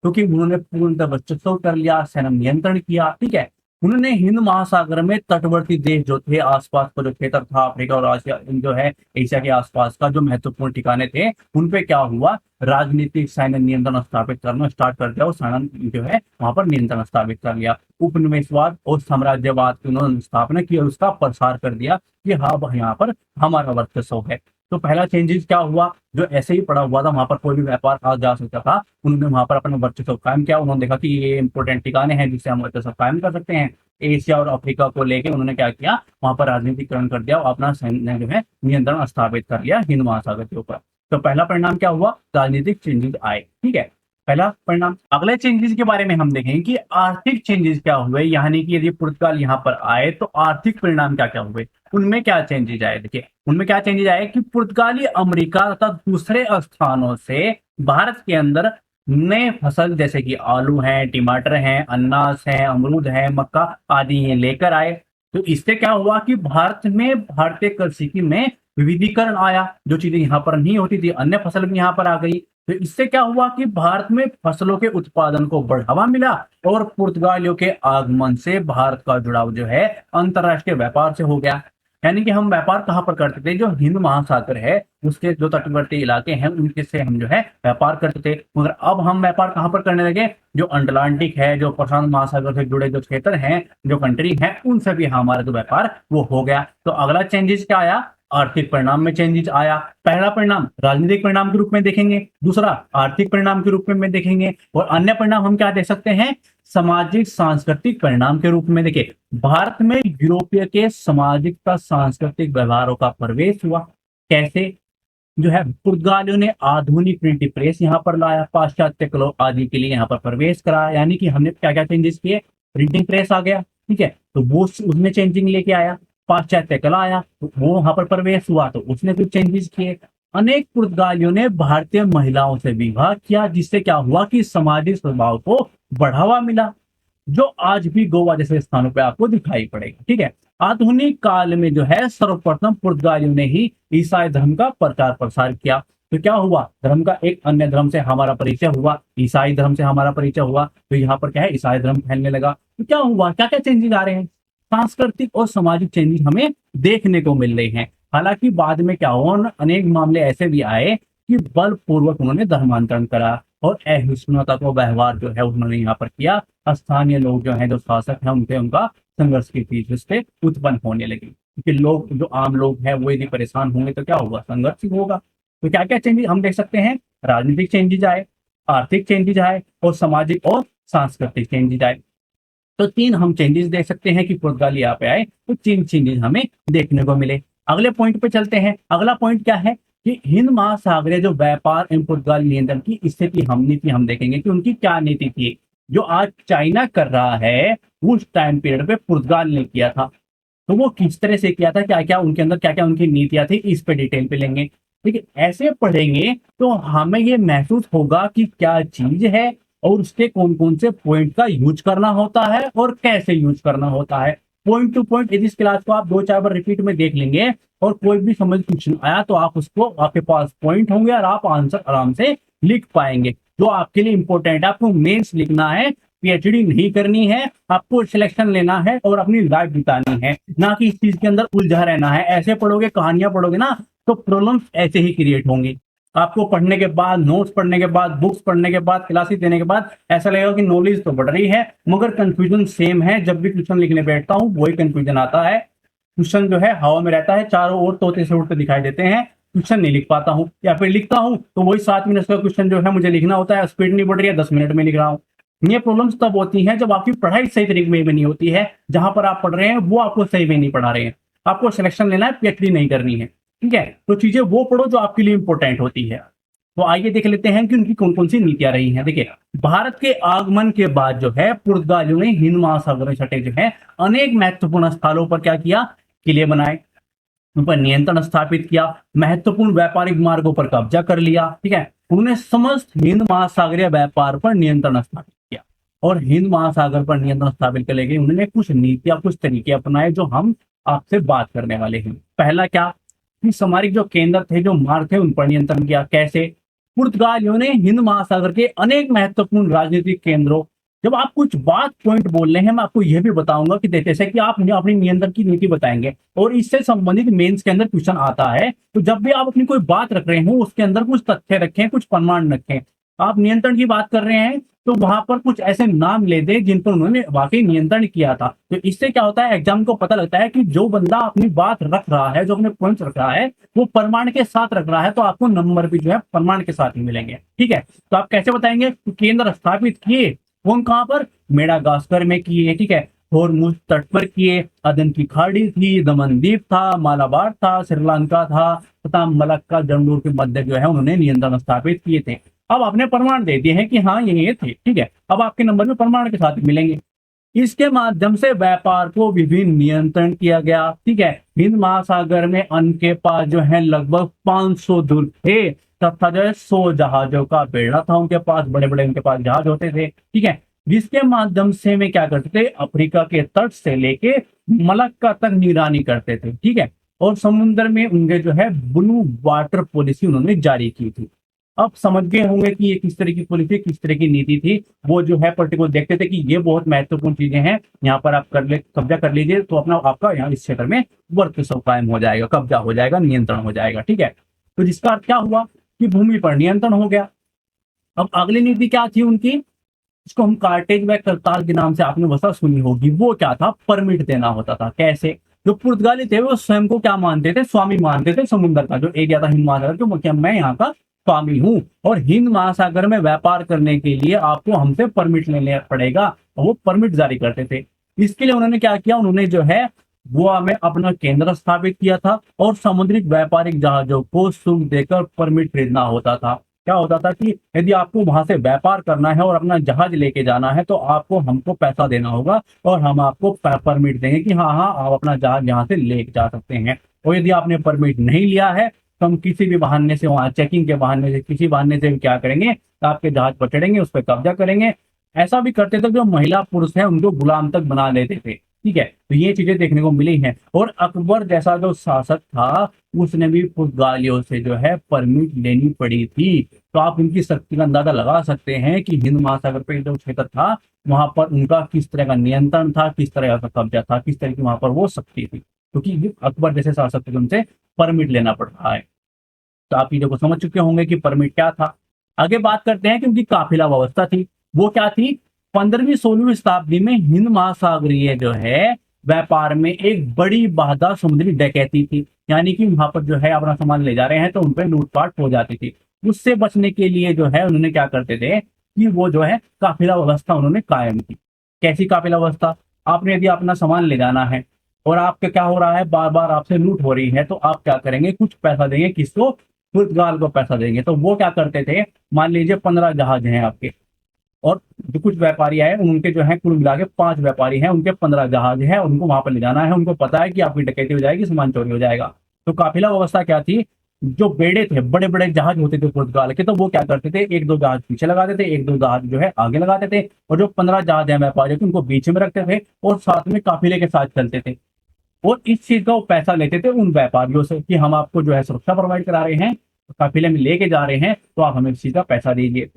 क्योंकि उन्होंने पूर्णतः वर्चस्व कर लिया, सेना नियंत्रण किया। ठीक है, उन्होंने हिंद महासागर में तटवर्ती देश जो थे, आसपास का जो क्षेत्र था, अफ्रीका और आसिया जो है एशिया के आसपास का जो महत्वपूर्ण ठिकाने थे, उन पे क्या हुआ, राजनीतिक सैन्य नियंत्रण स्थापित करना स्टार्ट कर दिया और सैन्य जो है वहां पर नियंत्रण स्थापित कर लिया। उपनिवेशवाद और साम्राज्यवाद की उन्होंने स्थापना की और उसका प्रसार कर दिया कि हाँ यहाँ पर हमारा वर्चस्व है। तो पहला चेंजेस क्या हुआ, जो ऐसे ही पड़ा हुआ था वहां पर कोई भी व्यापार आ जा सकता था, उन्होंने वहां पर अपना वर्चस्व कायम किया। उन्होंने देखा कि ये इंपोर्टेंट ठिकाने हैं जिससे हम वर्चस्व कायम कर सकते हैं। एशिया और अफ्रीका को लेकर उन्होंने क्या किया, वहां पर राजनीतिकरण कर दिया और अपना सैन्य जो है नियंत्रण स्थापित कर लिया हिंद महासागर के ऊपर। तो पहला परिणाम क्या हुआ, राजनीतिक चेंजेस आए। ठीक है, पहला परिणाम। अगले चेंजेस के बारे में हम देखेंगे कि आर्थिक चेंजेस क्या हुए, यानी कि यदि पुर्तगाल यहाँ पर आए तो आर्थिक परिणाम क्या क्या हुए, उनमें क्या चेंजेस आए। देखिए उनमें क्या चेंजेस आए कि पुर्तगाली अमेरिका तथा दूसरे स्थानों से भारत के अंदर नए फसल जैसे कि आलू हैं, टमाटर हैं, अनाज हैं, अमरूद हैं, मक्का आदि ये लेकर आए। तो इससे क्या हुआ कि भारत में भारतीय कृषि में विविधीकरण आया, जो चीजें यहाँ पर नहीं होती थी, अन्य फसल भी यहाँ पर आ गई। तो इससे क्या हुआ कि भारत में फसलों के उत्पादन को बढ़ावा मिला और पुर्तगालियों के आगमन से भारत का जुड़ाव जो है अंतरराष्ट्रीय व्यापार से हो गया। यानी कि हम व्यापार कहाँ पर करते थे, जो हिंद महासागर है उसके जो तटवर्ती इलाके हैं उनके से हम जो है व्यापार करते थे। मगर अब हम व्यापार कहाँ पर करने लगे, जो अटलांटिक है, जो प्रशांत महासागर से जुड़े जो क्षेत्र हैं, जो कंट्री हैं, उनसे भी हमारा जो व्यापार वो हो गया। तो अगला चेंजेस क्या आया, आर्थिक परिणाम में चेंजेस आया। पहला परिणाम राजनीतिक परिणाम के रूप में देखेंगे, दूसरा आर्थिक परिणाम के रूप में देखेंगे, और अन्य परिणाम हम क्या देख सकते हैं, सामाजिक सांस्कृतिक परिणाम के रूप में। देखिए भारत में यूरोपीय के सामाजिक का सांस्कृतिक व्यवहारों का प्रवेश हुआ। कैसे, जो है पुर्तगालियों ने आधुनिक प्रिंटिंग प्रेस यहाँ पर लाया, पाश्चात्य कला आदि के लिए यहाँ पर प्रवेश कराया। यानी कि हमने क्या क्या चेंजेस किए, प्रिंटिंग प्रेस आ गया। ठीक है, तो वो उसमें चेंजिंग लेके आया। पाश्चात्य कला आया तो वो वहां पर प्रवेश हुआ, तो उसने कुछ चेंजेस किए। अनेक पुर्तगालियों ने भारतीय महिलाओं से विवाह किया, जिससे क्या हुआ कि सामाजिक स्वभाव को बढ़ावा मिला, जो आज भी गोवा जैसे स्थानों पे आपको दिखाई पड़ेगा। ठीक है, आधुनिक काल में जो है सर्वप्रथम पुर्तगालियों ने ही ईसाई धर्म का प्रचार प्रसार किया। तो क्या हुआ, धर्म का एक अन्य धर्म से हमारा परिचय हुआ, ईसाई धर्म से हमारा परिचय हुआ। तो यहाँ पर क्या है, ईसाई धर्म फैलने लगा। तो क्या हुआ, क्या क्या चेंजेस आ रहे हैं, सांस्कृतिक और सामाजिक चेंजेस हमें देखने को मिल रहे हैं। हालांकि बाद में क्या हुआ, अनेक मामले ऐसे भी आए कि बलपूर्वक उन्होंने धर्मांतरण करा और अहिष्णुता को व्यवहार जो है उन्होंने यहाँ पर किया। स्थानीय लोग जो हैं, जो शासक हैं, उनसे उनका संघर्ष की चीज उससे उत्पन्न होने लगी, क्योंकि लोग जो आम लोग हैं वो यदि परेशान होंगे तो क्या होगा, संघर्ष ही होगा। तो क्या क्या चेंजेस हम देख सकते हैं, राजनीतिक चेंजेस आए, आर्थिक चेंजेस आए और सामाजिक और सांस्कृतिक चेंजेस आए। तो तीन हम चेंजेस देख सकते हैं कि पुर्तगाली यहाँ पे आए तो तीन चेंजेस हमें देखने को मिले। अगले पॉइंट पे चलते हैं। अगला पॉइंट क्या है कि हिंद महासागरीय जो व्यापार एवं पुर्तगाली नियंत्रण की स्थिति हम नीति हम देखेंगे कि उनकी क्या नीति थी। जो आज चाइना कर रहा है उस टाइम पीरियड पे पुर्तगाल ने किया था। तो वो किस तरह से किया था, क्या क्या उनके अंदर क्या क्या उनकी नीतियां थी, इस पे डिटेल पे लेंगे। ठीक है, ऐसे पढ़ेंगे तो हमें ये महसूस होगा कि क्या चीज है और उसके कौन कौन से पॉइंट का यूज करना होता है और कैसे यूज करना होता है। पॉइंट टू पॉइंट यदि इस क्लास को आप 2-4 बार रिपीट में देख लेंगे और कोई भी समझ क्वेश्चन आया तो आप उसको, आपके पास पॉइंट होंगे और आप आंसर आराम से लिख पाएंगे। जो आपके लिए इंपॉर्टेंट है, आपको मेंस लिखना है, पीएचडी नहीं करनी है, आपको सिलेक्शन लेना है और अपनी लाइफ बितानी है, ना कि इस चीज के अंदर उलझा रहना है। ऐसे पढ़ोगे, कहानियां पढ़ोगे ना, तो प्रॉब्लम्स ऐसे ही क्रिएट होंगी। आपको पढ़ने के बाद, नोट्स पढ़ने के बाद, बुक्स पढ़ने के बाद, क्लासेस देने के बाद ऐसा लगेगा कि नॉलेज तो बढ़ रही है मगर कंफ्यूजन सेम है। जब भी क्वेश्चन लिखने बैठता हूँ वही कंफ्यूजन आता है। क्वेश्चन जो है हवा में रहता है, चारों ओर तोते से उड़ते दिखाई देते हैं, क्वेश्चन नहीं लिख पाता हूँ, या फिर लिखता हूँ तो वही 7 मिनट का क्वेश्चन जो है मुझे लिखना होता है, स्पीड नहीं बढ़ रही है, 10 मिनट में लिख रहा हूँ। ये प्रॉब्लम्स तब होती हैं जब आपकी पढ़ाई सही तरीके में नहीं होती है, जहां पर आप पढ़ रहे हैं वो आपको सही में नहीं पढ़ा रहे हैं। आपको सिलेक्शन लेना है, पीएचडी नहीं करनी है। ठीक है, तो चीजें वो पढ़ो जो आपके लिए इंपॉर्टेंट होती है। तो आइए देख लेते हैं कि उनकी कौन कौन सी नीतियां रही हैं। देखिए, भारत के आगमन के बाद जो है पुर्तगालियों ने हिंद महासागर सटे जो है अनेक महत्वपूर्ण स्थलों पर क्या किया, किले बनाए, उन पर नियंत्रण स्थापित किया, महत्वपूर्ण व्यापारिक मार्गों पर कब्जा कर लिया। ठीक है, उन्होंने समस्त हिंद महासागरीय व्यापार पर नियंत्रण स्थापित किया। और हिंद महासागर पर नियंत्रण स्थापित करने के लिए उन्होंने कुछ नीतियां, कुछ तरीके अपनाए जो हम आपसे बात करने वाले हैं। पहला क्या, कि सामरिक जो केंद्र थे, जो मार्ग थे, उन पर नियंत्रण किया। कैसे, पुर्तगालियों ने हिंद महासागर के अनेक महत्वपूर्ण राजनीतिक केंद्रों, जब आप कुछ बात पॉइंट बोल रहे हैं मैं आपको यह भी बताऊंगा कि जैसे कि आप अपनी नियंत्रण की नीति बताएंगे और इससे संबंधित मेंस के अंदर क्वेश्चन आता है, तो जब भी आप अपनी कोई बात रख रहे हो उसके अंदर कुछ तथ्य रखें, कुछ प्रमाण रखें। आप नियंत्रण की बात कर रहे हैं तो वहां पर कुछ ऐसे नाम ले दे जिन पर उन्होंने वाकई नियंत्रण किया था। तो इससे क्या होता है, एग्जाम को पता लगता है कि जो बंदा अपनी बात रख रहा है, जो अपने पॉइंट्स रख रहा है, वो प्रमाण के साथ रख रहा है, तो आपको नंबर भी जो है प्रमाण के साथ ही मिलेंगे। ठीक है, तो आप कैसे बताएंगे, केंद्र स्थापित किए, कौन कहां पर, मेडागास्कर में किए। ठीक है, होर्मुज तट पर किए, अदन की खाड़ी थी, दमनदीप था, मालाबार था, श्रीलंका था तथा मलक्का जमनूर के मध्य जो है उन्होंने नियंत्रण स्थापित किए थे। अब आपने प्रमाण दे दिए हैं कि हाँ ये थे। ठीक है, अब आपके नंबर में प्रमाण के साथ मिलेंगे। इसके माध्यम से व्यापार को विभिन्न नियंत्रण किया गया। ठीक है, हिंद महासागर में उनके पास जो है लगभग 500 दुर्ग थे तथा जो है 100 जहाजों का बेड़ा था उनके पास, बड़े बड़े उनके पास जहाज होते थे। ठीक है, जिसके माध्यम से में क्या करते थे, अफ्रीका के तट से लेके मलक्का तक निगरानी करते थे। ठीक है, और समुद्र में उनके जो है ब्लू वाटर पॉलिसी उन्होंने जारी की थी। अब समझ गए होंगे कि ये किस तरह की पॉलिसी, किस तरह की नीति थी। वो जो है पर्टिकुलर देखते थे कि ये बहुत महत्वपूर्ण चीजें हैं, यहाँ पर आप कब्जा कर लीजिए तो अपना आपका यहाँ इस क्षेत्र में वर्चस्व कायम हो जाएगा, कब्जा हो जाएगा, नियंत्रण हो जाएगा। ठीक है, तो जिसका अर्थ क्या हुआ कि भूमि पर नियंत्रण हो गया। अब अगली नीति क्या थी उनकी, इसको हम कार्टेज व करतार के नाम से आपने वसा सुनी होगी। वो क्या था, परमिट देना होता था। कैसे, जो पुर्तगाली थे वो स्वयं को क्या मानते थे, स्वामी मानते थे समुद्र का, जो एरिया था हिंद महासागर के, मैं यहाँ का स्वामी हूँ और हिंद महासागर में व्यापार करने के लिए आपको हमसे परमिट लेना पड़ेगा, और वो परमिट जारी करते थे। इसके लिए उन्होंने क्या किया, उन्होंने जो है गोवा में अपना केंद्र स्थापित किया था और समुद्री व्यापारिक जहाजों को शुल्क देकर परमिट खरीदना होता था। क्या होता था कि यदि आपको वहां से व्यापार करना है और अपना जहाज लेके जाना है तो आपको हमको पैसा देना होगा और हम आपको परमिट देंगे कि हाँ हाँ आप अपना जहाज यहाँ से लेके जा सकते हैं। और यदि आपने परमिट नहीं लिया है तो हम किसी भी बहाने से, वहां चेकिंग के बहाने से, किसी बहाने से क्या करेंगे, आपके जहाज पकड़ेंगे, उस पर कब्जा करेंगे। ऐसा भी करते थे, जो महिला पुरुष है उनको गुलाम तक बना लेते थे। ठीक है, तो ये चीजें देखने को मिली हैं। और अकबर जैसा जो शासक था उसने भी पुर्तगालियों से जो है परमिट लेनी पड़ी थी। तो आप उनकी शक्ति का अंदाजा लगा सकते हैं कि हिंद महासागर पे जो क्षेत्र था वहां पर उनका किस तरह का नियंत्रण था, किस तरह का कब्जा था, किस तरह की वहां पर वो शक्ति थी, क्योंकि अकबर जैसे शासक थे उनसे परमिट लेना पड़ रहा है। तो आप चीजों को समझ चुके होंगे कि परमिट क्या था। आगे बात करते हैं कि उनकी काफिला व्यवस्था थी, वो क्या थी। 15वीं-16वीं शताब्दी में हिंद महासागरीय जो है व्यापार में एक बड़ी बाधा समुद्री डकैती थी, यानी कि वहां पर जो है अपना सामान ले जा रहे हैं तो उन पर लूटपाट हो जाती थी। उससे बचने के लिए जो है उन्होंने क्या करते थे कि वो जो है काफिला व्यवस्था उन्होंने कायम की। कैसी काफिला व्यवस्था, आपने यदि अपना सामान ले जाना है और आपका क्या हो रहा है, बार बार आपसे लूट हो रही है, तो आप क्या करेंगे, कुछ पैसा देंगे, किसको, पुर्तगाल को पैसा देंगे। तो वो क्या करते थे, मान लीजिए 15 जहाज हैं आपके, और जो कुछ व्यापारी आए उनके जो है कुल मिला के 5 व्यापारी हैं, उनके 15 जहाज हैं, उनको वहां पर ले जाना है। उनको पता है कि आपकी डकैती हो जाएगी, सामान चोरी हो जाएगा। तो काफिला व्यवस्था क्या थी, जो बेड़े थे, बड़े बड़े जहाज होते थे पुर्तगाल के, तो वो क्या करते थे, एक दो जहाज पीछे लगाते थे, एक दो जहाज जो है आगे लगाते थे, और जो 15 जहाज है व्यापारियों के उनको बीच में रखते थे और साथ में काफिले के साथ चलते थे। और इस चीज का वो पैसा लेते थे उन व्यापारियों से कि हम आपको जो है सुरक्षा प्रोवाइड करा रहे हैं, काफिले में लेके जा रहे हैं, तो आप हमें इस चीज का पैसा दीजिए।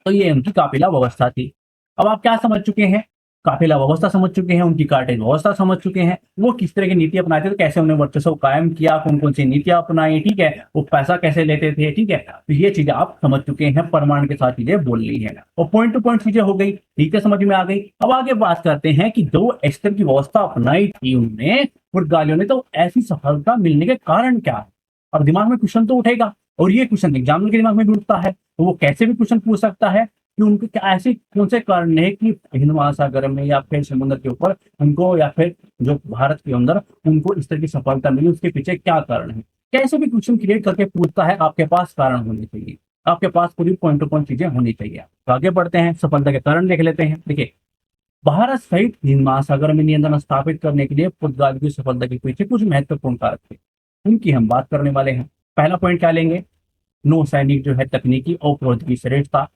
तो ये उनकी काफिला व्यवस्था थी। अब आप क्या समझ चुके हैं, काफिला व्यवस्था समझ चुके हैं, उनकी कार्टेज व्यवस्था समझ चुके हैं, वो किस तरह की नीति अपनाए थे, तो कैसे उन्होंने वर्चस्व कायम किया, कौन कौन सी नीतियां अपनाई, ठीक है, वो पैसा कैसे लेते थे, ठीक है। तो ये चीजें आप समझ चुके हैं, प्रमाण के साथ चीजें बोल ली है, और पॉइंट टू पॉइंट चीजें हो गई, ठीक है, समझ में आ गई। अब आगे बात करते हैं कि जो इस तरह की व्यवस्था अपनाई थी उन्होंने पुर्तगालियों ने, तो ऐसी सफलता मिलने के कारण क्या है। अब दिमाग में क्वेश्चन तो उठेगा, और ये क्वेश्चन एग्जामिनर के दिमाग में भी उठता है, तो वो कैसे भी क्वेश्चन पूछ सकता है कि उनके क्या ऐसे कौन से कारण है कि हिंद महासागर में या फिर समुद्र के ऊपर उनको, या फिर जो भारत के अंदर उनको इस तरह की सफलता मिली, उसके पीछे क्या कारण है। कैसे भी क्वेश्चन क्रिएट करके पूछता है, आपके पास कारण होने चाहिए, आपके पास पूरी पॉइंट टू पॉइंट चीजें होनी चाहिए। तो आगे बढ़ते हैं, सफलता के कारण देख लेते हैं। देखिए, भारत सहित हिंद महासागर में नियंत्रण स्थापित करने के लिए पुर्तगाल की सफलता के पीछे कुछ महत्वपूर्ण कारक थे, उनकी हम बात करने वाले हैं। पहला पॉइंट क्या लेंगे, नौसैनिक जो है तकनीकी और प्रौद्योगिकी श्रेष्ठता।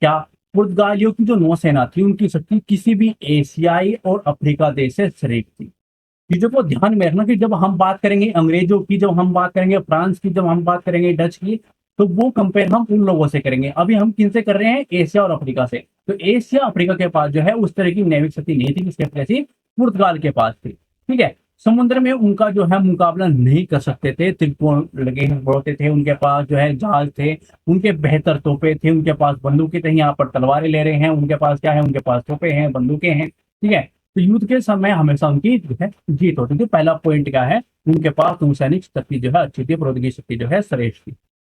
क्या पुर्तगालियों की जो नौसेना थी उनकी शक्ति किसी भी एशियाई और अफ्रीका देश से श्रेष्ठ थी। चीजों को ध्यान में रखना कि जब हम बात करेंगे अंग्रेजों की, जब हम बात करेंगे फ्रांस की, जब हम बात करेंगे डच की, तो वो कंपेयर हम उन लोगों से करेंगे। अभी हम किनसे कर रहे हैं, एशिया और अफ्रीका से। तो एशिया अफ्रीका के पास जो है उस तरह की नैविक शक्ति नहीं थी, किसके जैसी पुर्तगाल के पास थी, ठीक है। समुद्र में उनका जो है मुकाबला नहीं कर सकते थे, त्रिकोण लगे होते थे उनके पास, जो है जहाज थे, उनके बेहतर तोपे थे, उनके पास बंदूकें थे, यहाँ पर तलवारें ले रहे हैं, उनके पास क्या है, उनके पास तोपे हैं, बंदूकें हैं, ठीक है। तो युद्ध के समय हमेशा उनकी जो है जीत होती थी। पहला पॉइंट क्या है, उनके पास नौसैनिक शक्ति जो है अच्छी थी, प्रौद्योगिकी शक्ति जो है श्रेष्ठ थी।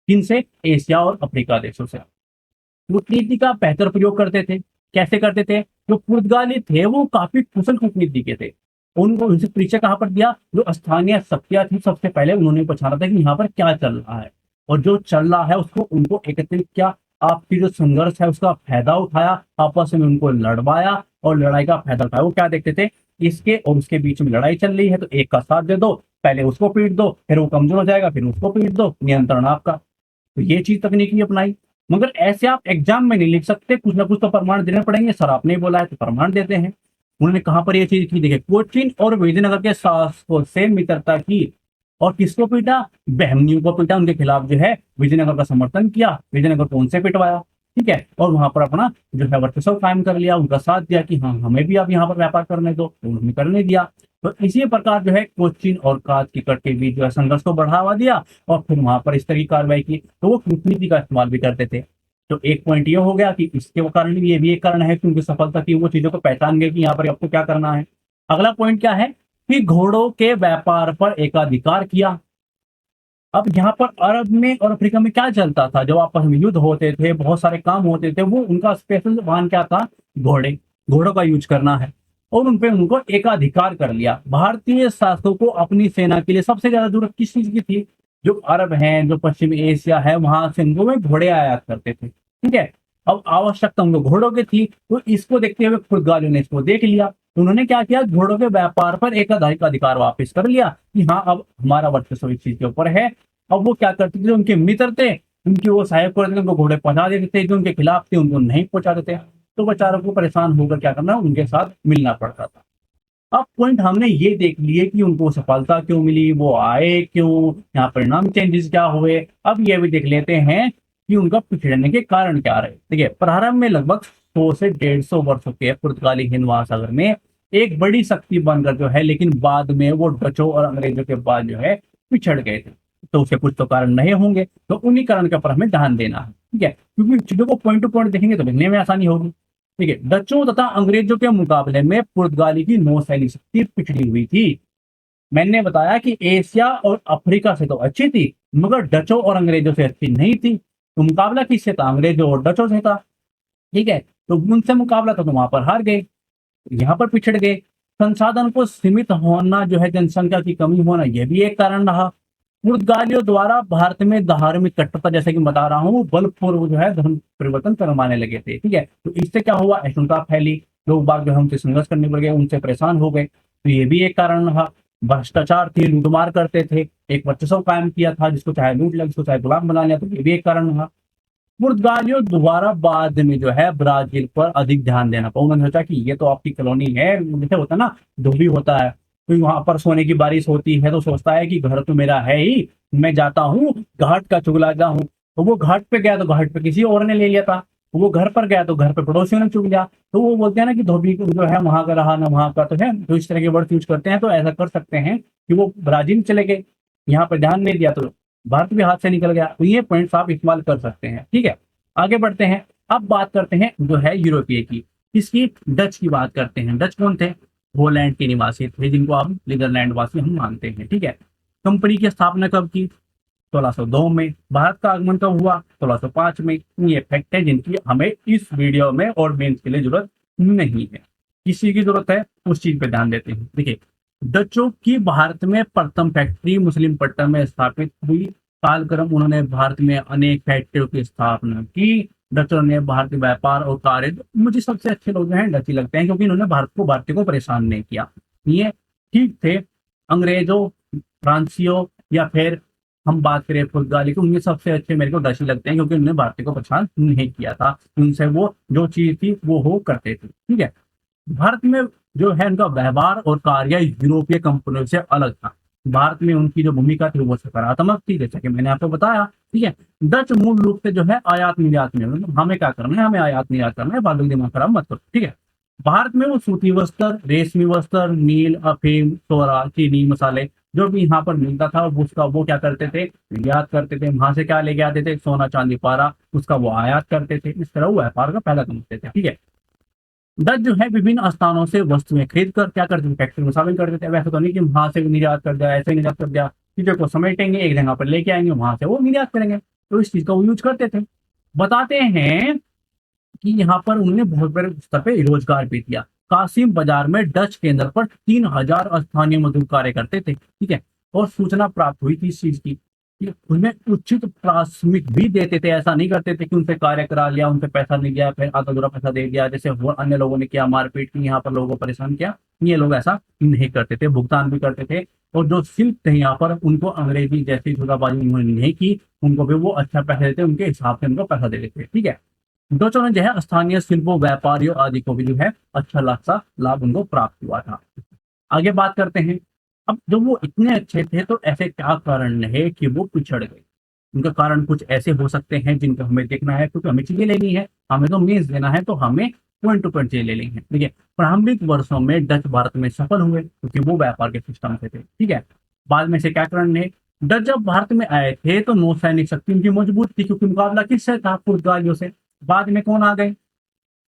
किनसे, एशिया और अफ्रीका देशों से। कूटनीति का बेहतर प्रयोग करते थे। कैसे करते थे, जो पुर्तगाली थे वो काफी कुशल कूटनीति के थे। उनको उनसे परिचय कहाँ पर दिया, जो स्थानीय शक्तियां थी, सबसे पहले उन्होंने पहचाना था कि यहाँ पर क्या चल रहा है, और जो चल रहा है उसको उनको एकत्रित किया, आपकी जो संघर्ष है उसका फायदा उठाया, आपस में उनको लड़वाया, और लड़ाई का फायदा उठाया। वो क्या देखते थे, इसके और उसके बीच में लड़ाई चल रही है तो एक का साथ दे दो, पहले उसको पीट दो, फिर वो कमजोर हो जाएगा, फिर उसको पीट दो, नियंत्रण आपका। तो ये चीज तकनीकी अपनाई। मगर ऐसे आप एग्जाम में नहीं लिख सकते, कुछ ना कुछ तो प्रमाण देने पड़ेंगे, सर आपने बोला है तो प्रमाण देते हैं। उन्होंने कहां पर ये चीज की, देखिए, कोचीन और विजयनगर के शासकों से मित्रता की, और किसको पीटा, बहमनियों को पीटा, उनके खिलाफ जो है विजयनगर का समर्थन किया, विजयनगर को उनसे पिटवाया, ठीक है, और वहां पर अपना जो है वर्चस्व कायम कर लिया, उनका साथ दिया कि हाँ हमें भी आप यहाँ पर व्यापार करने दो, तो उन्होंने करने दिया। तो इसी प्रकार जो है कोचीन और कात की कट के बीच जो है संघर्ष को बढ़ावा दिया, और फिर वहां पर इस तरह की कार्रवाई की। तो वो कूटनीति का इस्तेमाल भी करते थे। तो एक पॉइंट ये हो गया कि इसके कारण भी, ये भी एक कारण है कि उनकी सफलता की, वो चीजों को पहचान गए कि यहाँ पर आपको क्या करना है। अगला पॉइंट क्या है, कि घोड़ों के व्यापार पर एकाधिकार किया। अब यहाँ पर अरब में और अफ्रीका में क्या चलता था, जब आपस में युद्ध होते थे, बहुत सारे काम होते थे, वो उनका स्पेशल वाहन क्या था, घोड़े, घोड़ों का यूज करना है, और उन पे उनको एकाधिकार कर लिया। भारतीय शासकों को अपनी सेना के लिए सबसे ज्यादा जरूरत किस चीज की थी, जो अरब हैं, जो पश्चिमी एशिया है, वहां से उनको में घोड़े आयात करते थे, ठीक है। अब आवश्यकता उनको घोड़ों की थी, तो इसको देखते हुए पुर्तगालियों ने इसको देख लिया, तो उन्होंने क्या किया, घोड़ों के व्यापार पर एकाधिकार अधिकार वापस कर लिया कि हाँ अब हमारा वर्चस्व इस चीज के ऊपर है। अब वो क्या करते थे, उनके मित्र थे, उनकी वो सहायक करते थे, उनको घोड़े पहुंचा देते थे, जो उनके खिलाफ थे उनको नहीं पहुंचा देते। तो बेचारों को परेशान होकर क्या करना, उनके साथ मिलना पड़ता था। अब पॉइंट हमने ये देख लिए कि उनको सफलता क्यों मिली, वो आए क्यों, यहाँ परिणाम चेंजेस क्या हुए। अब ये भी देख लेते हैं कि उनका पिछड़ने के कारण क्या रहे। देखिए, प्रारंभ में लगभग 100 से 150 वर्षों के पुर्तगाली हिंद महासागर में एक बड़ी शक्ति बनकर जो है, लेकिन बाद में वो डचों और अंग्रेजों के बाद जो है पिछड़ गए थे। तो उसके कुछ तो कारण नहीं होंगे, तो उन्हीं कारण के ऊपर हमें ध्यान देना है, ठीक है, क्योंकि चीजों को पॉइंट टू पॉइंट देखेंगे तो लिखने में आसानी होगी। ठीक है, डचों तथा अंग्रेजों के मुकाबले में पुर्तगाली की नौसैनिक शक्ति पिछड़ी हुई थी। मैंने बताया कि एशिया और अफ्रीका से तो अच्छी थी, मगर डचों और अंग्रेजों से अच्छी नहीं थी। तो मुकाबला किससे था, अंग्रेजों और डचों से था, ठीक है। तो उनसे मुकाबला था तो वहां पर हार गए, यहाँ पर पिछड़ गए। संसाधन को सीमित होना जो है, जनसंख्या की कमी होना, यह भी एक कारण रहा। पुर्तगालियों द्वारा भारत में धार्मिक कट्टरता, जैसे कि बता रहा हूँ, बलपूर्वक जो है धर्म परिवर्तन करवाने लगे थे। ठीक है, तो इससे क्या हुआ, अशुद्धता फैली, लोग बाग जो है उनसे संघर्ष करने पड़ गए, उनसे परेशान हो गए। तो ये भी एक कारण रहा। भ्रष्टाचार थी, लूटमार करते थे, एक वर्चस्व कायम किया था, जिसको चाहे लूट लिया, जिसको चाहे गुलाम बना लिया, तो ये भी एक कारण रहा। पुर्तगालियों दोबारा बाद में जो है ब्राजील पर अधिक ध्यान देना पड़ा। उन्होंने सोचा कि ये तो आपकी कॉलोनी है, जैसे होता है ना, धोबी होता है, तो वहां पर सोने की बारिश होती है, तो सोचता है कि घर तो मेरा है ही, मैं जाता हूँ घाट का चुगलाता हूँ। तो वो घाट पे गया तो घाट पे किसी और ने ले लिया था, वो घर पर गया तो घर पे पड़ोसियों ने चुग लिया। तो वो बोलते हैं ना कि धोबी जो है वहां का रहा ना वहां का, तो है, तो इस तरह के वर्ड यूज करते हैं। तो ऐसा कर सकते हैं कि वो ब्राजील चले गए, यहाँ पर ध्यान नहीं दिया, तो भारत भी हाथ से निकल गया। तो ये पॉइंट्स आप इस्तेमाल कर सकते हैं। ठीक है, आगे बढ़ते हैं। अब बात करते हैं जो है यूरोपीय की, इसकी डच की बात करते हैं। डच कौन थे, होलैंड के निवासी थे, जिनको आप नीदरलैंड वासी हम मानते हैं। ठीक है, कंपनी की स्थापना कब की, 1602 में। भारत का आगमन कब हुआ, 1605 में। ये फैक्ट है जिनकी हमें इस वीडियो में और मेंस के लिए जरूरत नहीं है। किसी की जरूरत है उस चीज पे ध्यान देते हैं। देखिए, डचों की भारत में प्रथम फैक्ट्री मुस्लिम पट्टन में स्थापित हुई। कालक्रम उन्होंने भारत में अनेक फैक्ट्रियों की स्थापना की। डचों ने भारतीय व्यापार और कार्य, मुझे सबसे अच्छे लोग जो हैं डच ही लगते हैं, क्योंकि इन्होंने भारतीय को परेशान नहीं किया। ये ठीक थे। अंग्रेजों, फ्रांसियों, या फिर हम बात करें पुर्तगाली की, उनमें सबसे अच्छे मेरे को डच ही लगते हैं, क्योंकि उन्होंने भारतीय को परेशान नहीं किया था। उनसे वो जो चीज थी वो करते थे। ठीक है, भारत में जो है उनका व्यवहार और कार्य यूरोपीय कंपनियों से अलग था। भारत में उनकी जो भूमिका थी वो सकारात्मक थी, जैसा कि मैंने आपको बताया। ठीक है, डच मूल रूप से जो है आयात निर्यात में, मतलब हमें क्या करना है, हमें आयात निर्यात करना है, फालतू दिमाग खराब मत करो। ठीक है, भारत में वो सूती वस्त्र, रेशमी वस्त्र, नील, अफीम, सोरा, चीनी, मसाले, जो भी यहाँ पर मिलता था उसका वो क्या करते थे, निर्यात करते थे। वहां से क्या लेके आते थे, सोना चांदी पारा, उसका वो आयात करते थे। इस तरह वो व्यापार का फायदा कमाते थे। ठीक है, डच जो है विभिन्न स्थानों से वस्तुएं खरीद कर क्या करते थे, फैक्ट्री में शामिल कर देते हैं। वैसे तो नहीं कि वहां से निर्यात कर दिया, ऐसे निर्यात कर दिया, चीजों को समेटेंगे एक जगह पर लेके आएंगे, वहां से वो निर्यात करेंगे। तो इस चीज का वो यूज करते थे। बताते हैं कि यहाँ पर उन्होंने बहुत बड़े स्तर पे रोजगार भी दिया। कासिम बाजार में डच केंद्र पर 3000 स्थानीय मजदूर कार्य करते थे। ठीक है, और सूचना प्राप्त हुई थी इस चीज की कि उन्हें उचित प्राथमिक भी देते थे। ऐसा नहीं करते थे कि उनसे कार्य करा लिया, उनसे पैसा नहीं दिया, फिर आधा अधूरा पैसा दे दिया, जैसे वो अन्य लोगों ने किया, मारपीट की, यहाँ पर लोगों को परेशान किया। ये लोग ऐसा नहीं करते थे, भुगतान भी करते थे। और जो शिल्प थे यहाँ पर, उनको अंग्रेजी जैसी धोखाबाजी उन्होंने नहीं की, उनको भी वो अच्छा पैसा देते, उनके हिसाब से उनको पैसा दे देते। ठीक है, डचों ने जो है स्थानीय शिल्पों, व्यापारियों आदि को भी जो है अच्छा खासा लाभ उनको प्राप्त हुआ था। आगे बात करते हैं। अब जब वो इतने अच्छे थे तो ऐसे क्या कारण है कि वो पिछड़ गए। उनका कारण कुछ ऐसे हो सकते हैं जिनको हमें देखना है, क्योंकि हमें चीजें लेनी है, हमें तो मीन्स देना है, तो हमें पॉइंट टू पॉइंट चीजें ले लेनी है। देखिए, प्रारंभिक वर्षों में डच भारत में सफल हुए, क्योंकि वो व्यापार के सिस्टम से थे। ठीक है, बाद में से क्या कारण है, डच जब भारत में आए थे तो नौसैनिक शक्ति उनकी मजबूत थी, क्योंकि मुकाबला किससे था, पुर्तगालियों से। बाद में कौन आ गए,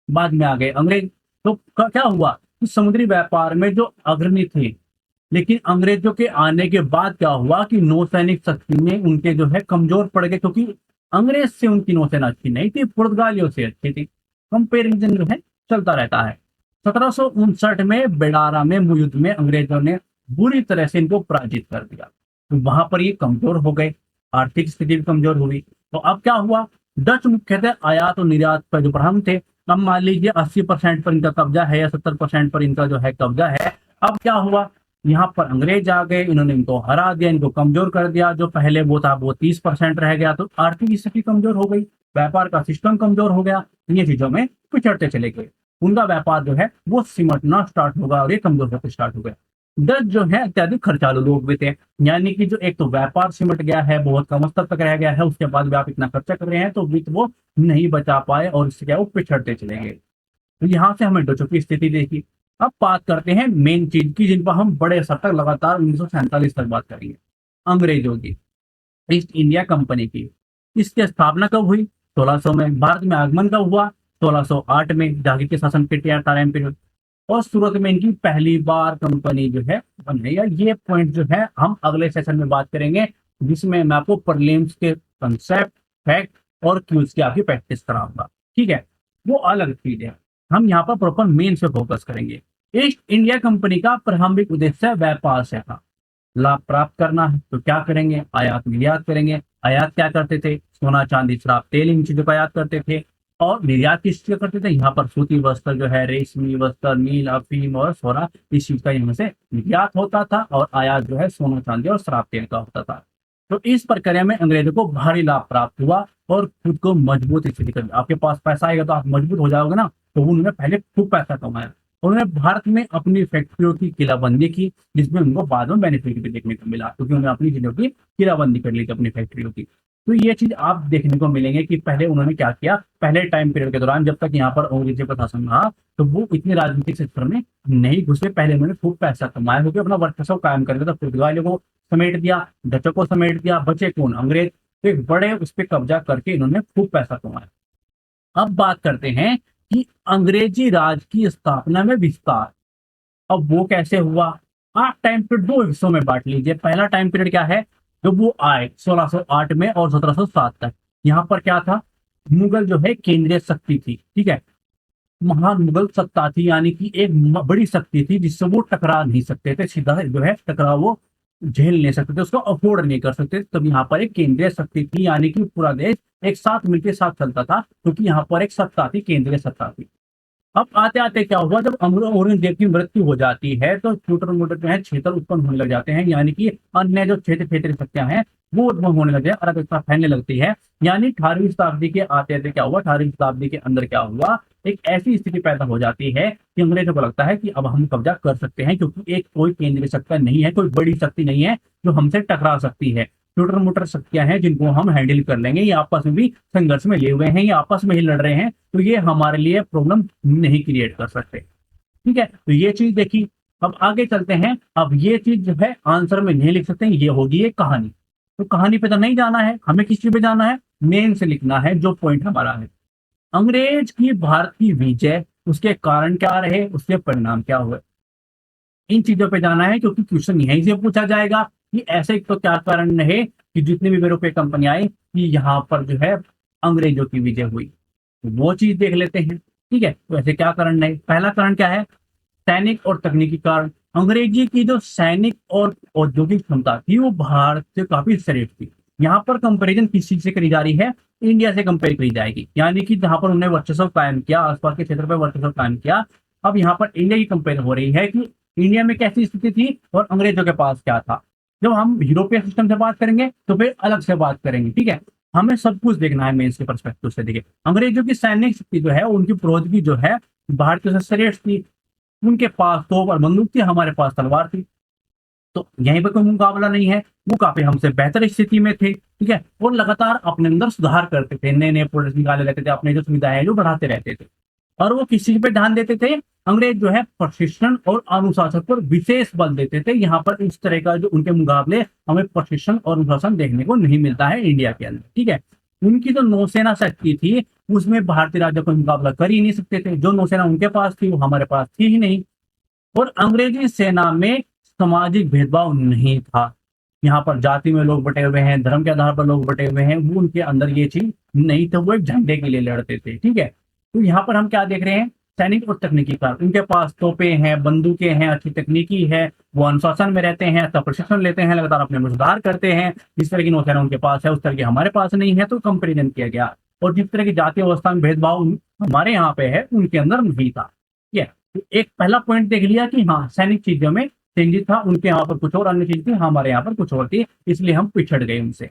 बाद में आ गए अंग्रेज। तो क्या हुआ कि समुद्री व्यापार में जो अग्रणी थे, लेकिन अंग्रेजों के आने के बाद क्या हुआ कि नौसैनिक शक्ति में उनके जो है कमजोर पड़ गए, क्योंकि अंग्रेज से उनकी नौसेना अच्छी नहीं थी, पुर्तगालियों से अच्छी थी। कंपेरिजन जो है चलता रहता है। 1759 में बेडारा में युद्ध में अंग्रेजों ने बुरी तरह से इनको पराजित कर दिया, तो वहां पर ये कमजोर हो गए, आर्थिक स्थिति भी कमजोर हुई। तो अब क्या हुआ, डच मुख्यतः आयात और निर्यात पर जो प्रधान थे, अब मान लीजिए 80% पर इनका कब्जा है या 70% पर इनका जो है कब्जा है। अब क्या हुआ, यहाँ पर अंग्रेज आ गए, इन्होंने इनको हरा दिया, इनको कमजोर कर दिया। जो पहले वो था वो 30% रह गया, तो आर्थिक स्थिति कमजोर हो गई, व्यापार का सिस्टम कमजोर हो गया, ये चीजों में पिछड़ते चले गए। उनका व्यापार जो है वो सिमटना स्टार्ट होगा और ये कमजोर होते स्टार्ट हो गया। डच जो है अत्यधिक खर्चालू लोग भी थे, यानी कि जो एक तो व्यापार सिमट गया है, बहुत कम स्तर तक रह गया है, उसके बाद भी आप इतना खर्चा कर रहे हैं, तो वित्त वो नहीं बचा पाए और इससे क्या वो पिछड़ते चले गए। तो यहाँ से हमें डचों की स्थिति देखी। अब बात करते हैं मेन चीज की, जिन पर हम बड़े स्तर तक लगातार 1947 तक बात करेंगे, अंग्रेजों की, ईस्ट इंडिया कंपनी की। इसकी स्थापना कब हुई, 1600 में। भारत में आगमन कब हुआ, 1608 में, जहांगीर के शासन के टाइम पीरियड। और सूरत में इनकी पहली बार कंपनी जो है बनी है। ये पॉइंट जो है हम अगले सेशन में बात करेंगे, जिसमें मैं आपको प्रीलिम्स के कंसेप्ट, फैक्ट और क्यूज की आपकी प्रैक्टिस कराऊंगा। ठीक है, वो अलग चीज है, हम यहाँ पर प्रॉपर मेन पे फोकस करेंगे। ईस्ट इंडिया कंपनी का प्रारंभिक उद्देश्य व्यापार से था। लाभ प्राप्त करना है तो क्या करेंगे, आयात निर्यात करेंगे। आयात क्या करते थे, सोना चांदी शराब तेल इन चीजों का आयात करते थे। और निर्यात किस चीज का करते थे, यहाँ पर सूती वस्त्र जो है, रेशमी वस्त्र, नील, अफीम और सोना, इस चीज का यहाँ से निर्यात होता था। और आयात जो है सोना चांदी और शराब तेल का होता था। तो इस प्रक्रिया में अंग्रेजों को भारी लाभ प्राप्त हुआ और खुद को मजबूत स्थिति कर, आपके पास पैसा आएगा तो आप मजबूत हो जाओगे ना, तो उन्होंने पहले खूब पैसा कमाया। उन्होंने भारत में अपनी फैक्ट्रियों की किलाबंदी की, जिसमें उनको बाद में बेनिफिट भी देखने को मिला, क्योंकि उन्होंने अपनी चीजों की किलाबंदी कर ली थी अपनी फैक्ट्रियों की। तो ये चीज आप देखने को मिलेंगे कि पहले उन्होंने क्या किया, पहले टाइम पीरियड के दौरान जब तक यहाँ पर अंग्रेजी प्रशासन रहा, तो वो इतने राजनीतिक क्षेत्र में नहीं घुसे। पहले उन्होंने खूब पैसा कमाया, क्योंकि अपना वर्चस्व कायम कर दिया था, पुर्तगालियों को समेट दिया, डचों को समेट दिया, बचे कौन, अंग्रेज। तो एक बड़े उस पर कब्जा करके इन्होंने खूब पैसा कमाया। अब बात करते हैं कि अंग्रेजी राज की स्थापना में विस्तार। अब वो कैसे हुआ, आप टाइम पीरियड दो हिस्सों में बांट लीजिए। पहला टाइम पीरियड क्या है, जब वो आए 1608 में और 1707 तक। यहाँ पर क्या था, मुगल जो है केंद्रीय शक्ति थी, ठीक है, महान मुगल सत्ता थी, यानी कि एक बड़ी शक्ति थी जिससे वो टकरा नहीं सकते थे, सीधा जो है टकराव वो झेल नहीं सकते थे, उसको अफोर्ड नहीं कर सकते। तब यहाँ पर एक केंद्रीय शक्ति थी, यानी कि पूरा देश एक साथ मिलकर साथ चलता था, क्योंकि यहाँ पर एक सत्ता थी, केंद्रीय सत्ता थी। अब आते आते क्या हुआ, जब औरंगजेब की मृत्यु हो जाती है तो छोटे मोटे जो है क्षेत्र उत्पन्न होने लग जाते हैं, यानी कि अन्य जो क्षेत्र क्षेत्रीय शक्तियां हैं वो उत्पन्न होने लगे, अराजकता फैलने लगती है। यानी 18वीं शताब्दी के आते आते क्या हुआ, 18वीं शताब्दी के अंदर क्या हुआ, एक ऐसी स्थिति पैदा हो जाती है कि अंग्रेजों को लगता है कि अब हम कब्जा कर सकते हैं, क्योंकि एक कोई केंद्रीय शक्ति नहीं है, कोई बड़ी शक्ति नहीं है जो हमसे टकरा सकती है। छोटर मोटर शक्तियां हैं जिनको हम हैंडल कर लेंगे, ये आपस में भी संघर्ष में लिए हुए हैं, ये आपस में ही लड़ रहे हैं, तो ये हमारे लिए प्रॉब्लम नहीं क्रिएट कर सकते। ठीक है, तो ये चीज देखी। अब आगे चलते हैं। अब ये चीज जो है आंसर में नहीं लिख सकते हैं, ये होगी एक कहानी। तो कहानी पे तो नहीं जाना है, हमें किस चीज पे जाना है, मेन से लिखना है जो पॉइंट हमारा है। अंग्रेज की भारत की विजय, उसके कारण क्या रहे, उसके परिणाम क्या हुए, इन चीजों पे जाना है, क्योंकि क्वेश्चन यहीं से पूछा जाएगा कि ऐसे तो क्या कारण रहे कि जितनी भी यूरोपीय कंपनी आई कि यहाँ पर जो है अंग्रेजों की विजय हुई, तो वो चीज देख लेते हैं। ठीक है, तो ऐसे क्या कारण रहे, पहला कारण क्या है, सैनिक और तकनीकी कारण। अंग्रेजी की जो सैनिक और औद्योगिक क्षमता थी वो भारत से काफी श्रेष्ठ थी। यहाँ पर कंपैरिजन किस चीज से करी जा रही है, इंडिया से कंपेयर करी जाएगी, यानी कि जहां पर उन्होंने वर्चस्व कायम किया, आसपास के क्षेत्र पर वर्चस्व कायम किया। अब यहाँ पर इंडिया की कंपेयर हो रही है कि इंडिया में कैसी स्थिति थी और अंग्रेजों के पास क्या था। जब हम यूरोपीय सिस्टम से बात करेंगे तो फिर अलग से बात करेंगे, ठीक है। हमें सब कुछ देखना है मेन के परस्पेक्टिव से। देखिए, अंग्रेजों की सैनिक शक्ति जो है, उनकी प्रौद्योगिकी जो है भारतीयों से श्रेष्ठ थी। उनके पास तोप और बंदूक थी, हमारे पास तलवार थी, तो यहीं पर कोई मुकाबला नहीं है। वो काफी हमसे बेहतर स्थिति में थे, ठीक है, और लगातार अपने अंदर सुधार करते थे, नए नए प्रोडक्ट निकाले रहते थे, अपने जो सुविधाएं हैं जो बढ़ाते रहते थे। और वो किस चीज पे ध्यान देते थे, अंग्रेज जो है प्रशिक्षण और अनुशासन पर विशेष बल देते थे। यहाँ पर इस तरह का जो उनके मुकाबले हमें प्रशिक्षण और अनुशासन देखने को नहीं मिलता है इंडिया के अंदर, ठीक है। उनकी जो नौसेना शक्ति थी उसमें भारतीय राज्य को मुकाबला कर ही नहीं सकते थे, जो नौसेना उनके पास थी वो हमारे पास थी ही नहीं। और अंग्रेजी सेना में सामाजिक भेदभाव नहीं था, यहाँ पर जाति में लोग बटे हुए हैं, धर्म के आधार पर लोग बटे हुए हैं, वो उनके अंदर ये चीज नहीं था, वो एक झंडे के लिए लड़ते थे, ठीक है। तो यहाँ पर हम क्या देख रहे हैं, सैनिक और तकनीकी कार, उनके पास तोपे हैं, बंदूकें हैं, अच्छी तकनीकी है, वो अनुशासन में रहते हैं, अच्छा प्रशिक्षण लेते हैं, लगातार अपने में सुधार करते हैं। जिस तरह की नौसेना उनके पास है उस तरह की हमारे पास नहीं है, तो कंपेरिजन किया गया। और जिस तरह की जातीय अवस्था में भेदभाव हमारे यहाँ पे है उनके अंदर नहीं था, ठीक है। तो एक पहला पॉइंट देख लिया कि हाँ सैनिक चीजों में चेंजेस था, उनके यहाँ पर कुछ और अन्य चीज थी, हमारे यहाँ पर कुछ और थी, इसलिए हम पिछड़ गए उनसे।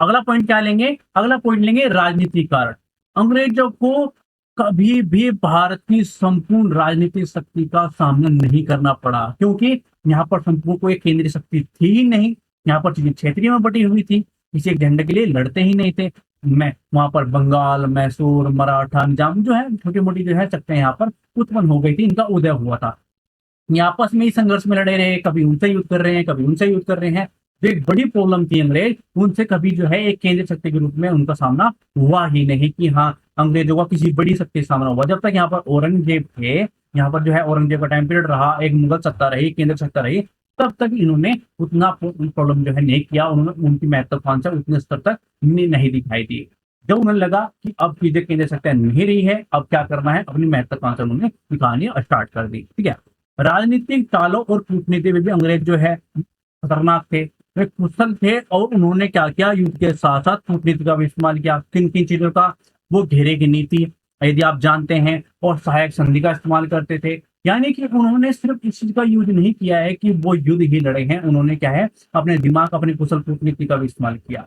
अगला पॉइंट क्या लेंगे, अगला पॉइंट लेंगे राजनीतिक कारण। अंग्रेजों को कभी भी भारत की संपूर्ण राजनीतिक शक्ति का सामना नहीं करना पड़ा, क्योंकि यहाँ पर संपूर्ण कोई केंद्रीय शक्ति थी ही नहीं। यहाँ पर चीजें क्षेत्रीय में बटी हुई थी, किसी एक झंडे के लिए लड़ते ही नहीं थे। मैं वहां पर बंगाल, मैसूर, मराठा, निजाम जो है छोटी मोटी जो है शक्तियां यहाँ पर उत्पन्न हो गई थी, इनका उदय हुआ था। ये आपस में ही संघर्ष में लड़े रहे, कभी उनसे युद्ध कर रहे हैं, कभी उनसे युद्ध कर रहे हैं। जो एक बड़ी प्रॉब्लम थी अंग्रेज, उनसे कभी जो है एक केंद्रीय शक्ति के रूप में उनका सामना हुआ ही नहीं कि हाँ अंग्रेजों का किसी बड़ी शक्ति से सामना हुआ। जब तक यहाँ पर औरंगजेब थे, यहाँ पर जो है औरंगजेब का टाइम पीरियड रहा, एक मुगल सत्ता रही, केंद्र सत्ता रही, तब तक इन्होंने उतना प्रॉब्लम जो है नहीं किया, उन्होंने उनकी महत्वाकांक्षा उतने स्तर तक नहीं दिखाई दी। जब उन्हें लगा कि अब चीजें केंद्र सत्ता नहीं रही है, अब क्या करना है, अपनी महत्वाकांक्षा उन्होंने दिखानी स्टार्ट कर दी, ठीक है। राजनीतिक चालों और कूटनीति में भी अंग्रेज जो है खतरनाक थे, वे कुशल थे और उन्होंने क्या किया, युद्ध के साथ साथ कूटनीति का भी इस्तेमाल किया। किन किन चीजों का? वो घेरे की नीति, यदि आप जानते हैं, और सहायक संधि का इस्तेमाल करते थे। यानी कि उन्होंने सिर्फ इस चीज का यूज नहीं किया है कि वो युद्ध ही लड़े हैं, उन्होंने क्या है, अपने दिमाग, अपनी कुशल कूटनीति का भी इस्तेमाल किया।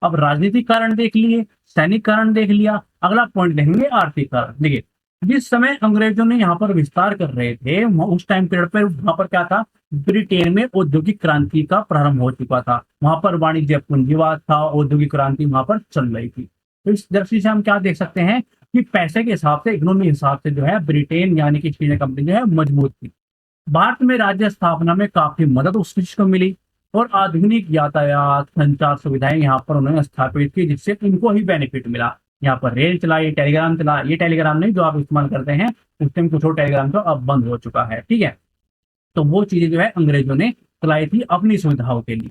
अब राजनीतिक कारण देख लिए, सैनिक कारण देख लिया, अगला पॉइंट देखेंगे आर्थिक कारण। देखिए, जिस समय अंग्रेजों ने यहाँ पर विस्तार कर रहे थे, उस टाइम पीरियड पर वहां पर क्या था, ब्रिटेन में औद्योगिक क्रांति का प्रारंभ हो चुका था। वहां पर वाणिज्य पूंजीवाद था, औद्योगिक क्रांति वहां पर चल रही थी। तो इस दृष्टि से हम क्या देख सकते हैं कि पैसे के हिसाब से, इकोनॉमी के हिसाब से जो है ब्रिटेन यानी कि ईस्ट इंडिया कंपनी जो है मजबूत थी। भारत में राज्य स्थापना में काफी मदद उस चीज को मिली, और आधुनिक यातायात संचार सुविधाएं यहाँ पर उन्होंने स्थापित की, जिससे उनको ही बेनिफिट मिला। यहाँ पर रेल चलाई, टेलीग्राम चला, ये टेलीग्राम नहीं जो आप इस्तेमाल करते हैं, उस टाइम कुछ और टेलीग्राम तो अब बंद हो चुका है, ठीक है। तो वो चीजें जो है अंग्रेजों ने चलाई थी अपनी सुविधाओं के लिए।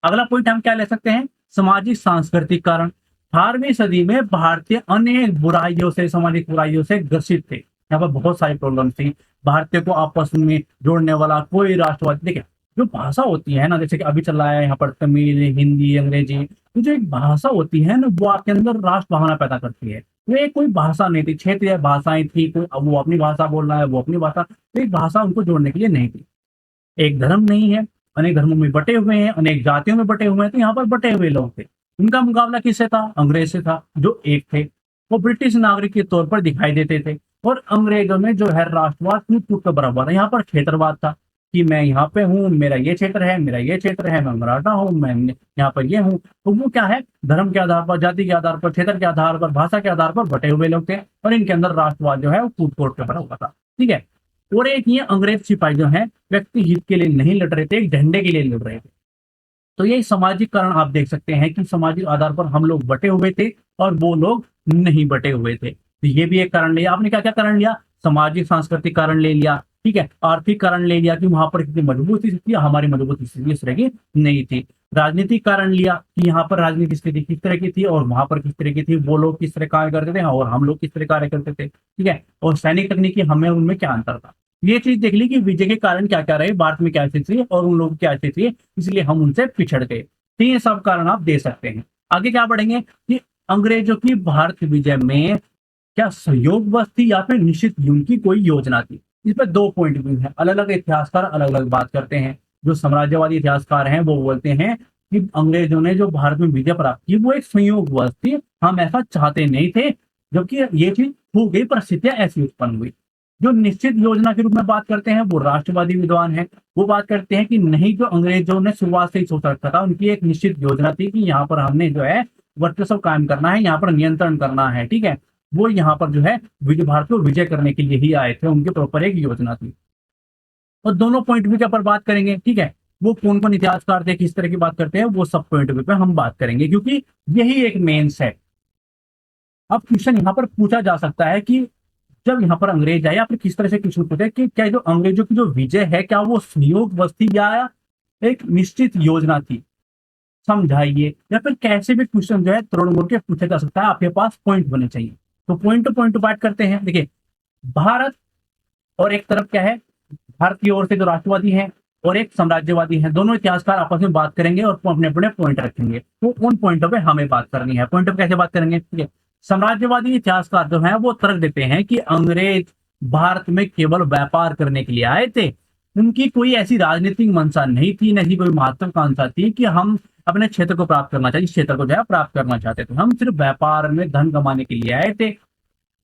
अगला पॉइंट हम क्या ले सकते हैं, सामाजिक सांस्कृतिक कारण। 18वीं सदी में भारतीय अनेक बुराइयों से, सामाजिक बुराइयों से ग्रसित थे। यहाँ पर बहुत सारी प्रॉब्लम थी। भारतीय को आपस में जोड़ने वाला कोई राष्ट्रवादी, देखिए जो भाषा होती है ना, जैसे कि अभी चल रहा है यहाँ पर तमिल, हिंदी, अंग्रेजी, तो जो एक भाषा होती है ना, वो आपके अंदर राष्ट्र भावना पैदा करती है। तो ये कोई भाषा नहीं थी, क्षेत्रीय भाषाएं थी, कोई अब वो अपनी भाषा बोल रहा है, वो अपनी भाषा, तो एक भाषा उनको जोड़ने के लिए नहीं थी। एक धर्म नहीं है, अनेक धर्मों में बटे हुए हैं, अनेक जातियों में बटे हुए हैं, तो यहाँ पर बटे हुए लोग थे। उनका मुकाबला किससे था? अंग्रेज से था, जो एक थे। वो ब्रिटिश नागरिक के तौर पर दिखाई देते थे, और अंग्रेजों में जो है राष्ट्रवाद टूट फूट का बराबर था। यहाँ पर क्षेत्रवाद था कि मैं यहाँ पे हूँ, मेरा ये क्षेत्र है, मेरा ये क्षेत्र है, मैं मराठा हूँ, मैं यहाँ पर ये हूँ। तो वो क्या है, धर्म के आधार पर, जाति के आधार पर, क्षेत्र के आधार पर, भाषा के आधार पर बटे हुए लोग थे, और इनके अंदर राष्ट्रवाद जो है वो टूट फूट का बना हुआ था, ठीक है। और एक ये अंग्रेज सिपाही जो है व्यक्ति हित के लिए नहीं लड़ रहे थे, एक झंडे के लिए लड़ रहे थे। तो ये सामाजिक कारण आप देख सकते हैं कि सामाजिक आधार पर हम लोग बटे हुए थे और वो लोग नहीं बटे हुए थे। तो ये भी एक कारण लिया आपने। क्या क्या कारण लिया? सामाजिक सांस्कृतिक कारण ले लिया, ठीक है। आर्थिक कारण ले लिया कि वहां पर कितनी मजबूत स्थिति, हमारी मजबूत स्थिति इस तरह की नहीं थी। राजनीतिक कारण लिया कि यहाँ पर राजनीतिक स्थिति किस तरह की थी और वहां पर किस तरह की थी, वो लोग किस तरह कार्य करते थे और हम लोग किस तरह कार्य करते थे, ठीक है। और सैनिक तकनीकी हमें उनमें क्या अंतर था, ये चीज देख ली कि विजय के कारण क्या क्या रहे, भारत में क्या स्थिति थी और उन लोगों की क्या स्थिति थी, इसलिए हम उनसे पिछड़ गए। तो ये सब कारण आप दे सकते हैं। आगे क्या बढ़ेंगे कि अंग्रेजों की भारत विजय में क्या सहयोगवश थी या फिर निश्चित ही उनकी कोई योजना थी। इस पर दो पॉइंट व्यू है, अलग अलग इतिहासकार अलग अलग बात करते हैं। जो साम्राज्यवादी इतिहासकार हैं वो बोलते हैं कि अंग्रेजों ने जो भारत में विजय प्राप्त की वो एक संयोगवश थी, हम ऐसा चाहते नहीं थे, जबकि ये चीज हो गई, परिस्थितियां ऐसी उत्पन्न हुई। जो निश्चित योजना के रूप में बात करते हैं वो राष्ट्रवादी विद्वान है, वो बात करते हैं कि नहीं, जो अंग्रेजों ने शुरुआत से ही सोच रखा था, उनकी एक निश्चित योजना थी कि यहाँ पर हमने जो है वर्चस्व कायम करना है, यहाँ पर नियंत्रण करना है, ठीक है। वो यहाँ पर जो है विजय, भारत को विजय करने के लिए ही आए थे, उनके प्रॉपर एक योजना थी। और दोनों पॉइंट व्यू के ऊपर बात करेंगे, ठीक है। वो कौन कौन इतिहासकार थे, किस तरह की बात करते हैं, वो सब पॉइंट व्यू पे हम बात करेंगे, क्योंकि यही एक मेंस है। अब क्वेश्चन यहाँ पर पूछा जा सकता है कि जब यहाँ पर अंग्रेज आए, या फिर किस तरह से क्वेश्चन पूछे कि क्या जो अंग्रेजों की जो विजय है, क्या वो संयोगवश थी या एक निश्चित योजना थी, समझाइए। या फिर कैसे भी क्वेश्चन जो है तोड़ मोड़ के पूछा जा सकता है, आपके पास पॉइंट होने चाहिए। तो पॉइंट टू बात करते हैं। देखिए, भारत और एक तरफ क्या है, भारत की ओर से जो राष्ट्रवादी है और एक साम्राज्यवादी है, दोनों इतिहासकार आपस में बात करेंगे और अपने अपने पॉइंट रखेंगे। तो उन पॉइंटों पे हमें बात करनी है। पॉइंट पे कैसे बात करेंगे, ठीक है। साम्राज्यवादी इतिहासकार जो है वो तर्क देते हैं कि अंग्रेज भारत में केवल व्यापार करने के लिए आए थे, उनकी कोई ऐसी राजनीतिक मंशा नहीं थी, नहीं कोई महत्वाकांक्षा थी कि हम अपने क्षेत्र को प्राप्त करना चाहिए, इस क्षेत्र को जो है प्राप्त करना चाहते थे। हम सिर्फ व्यापार में धन कमाने के लिए आए थे,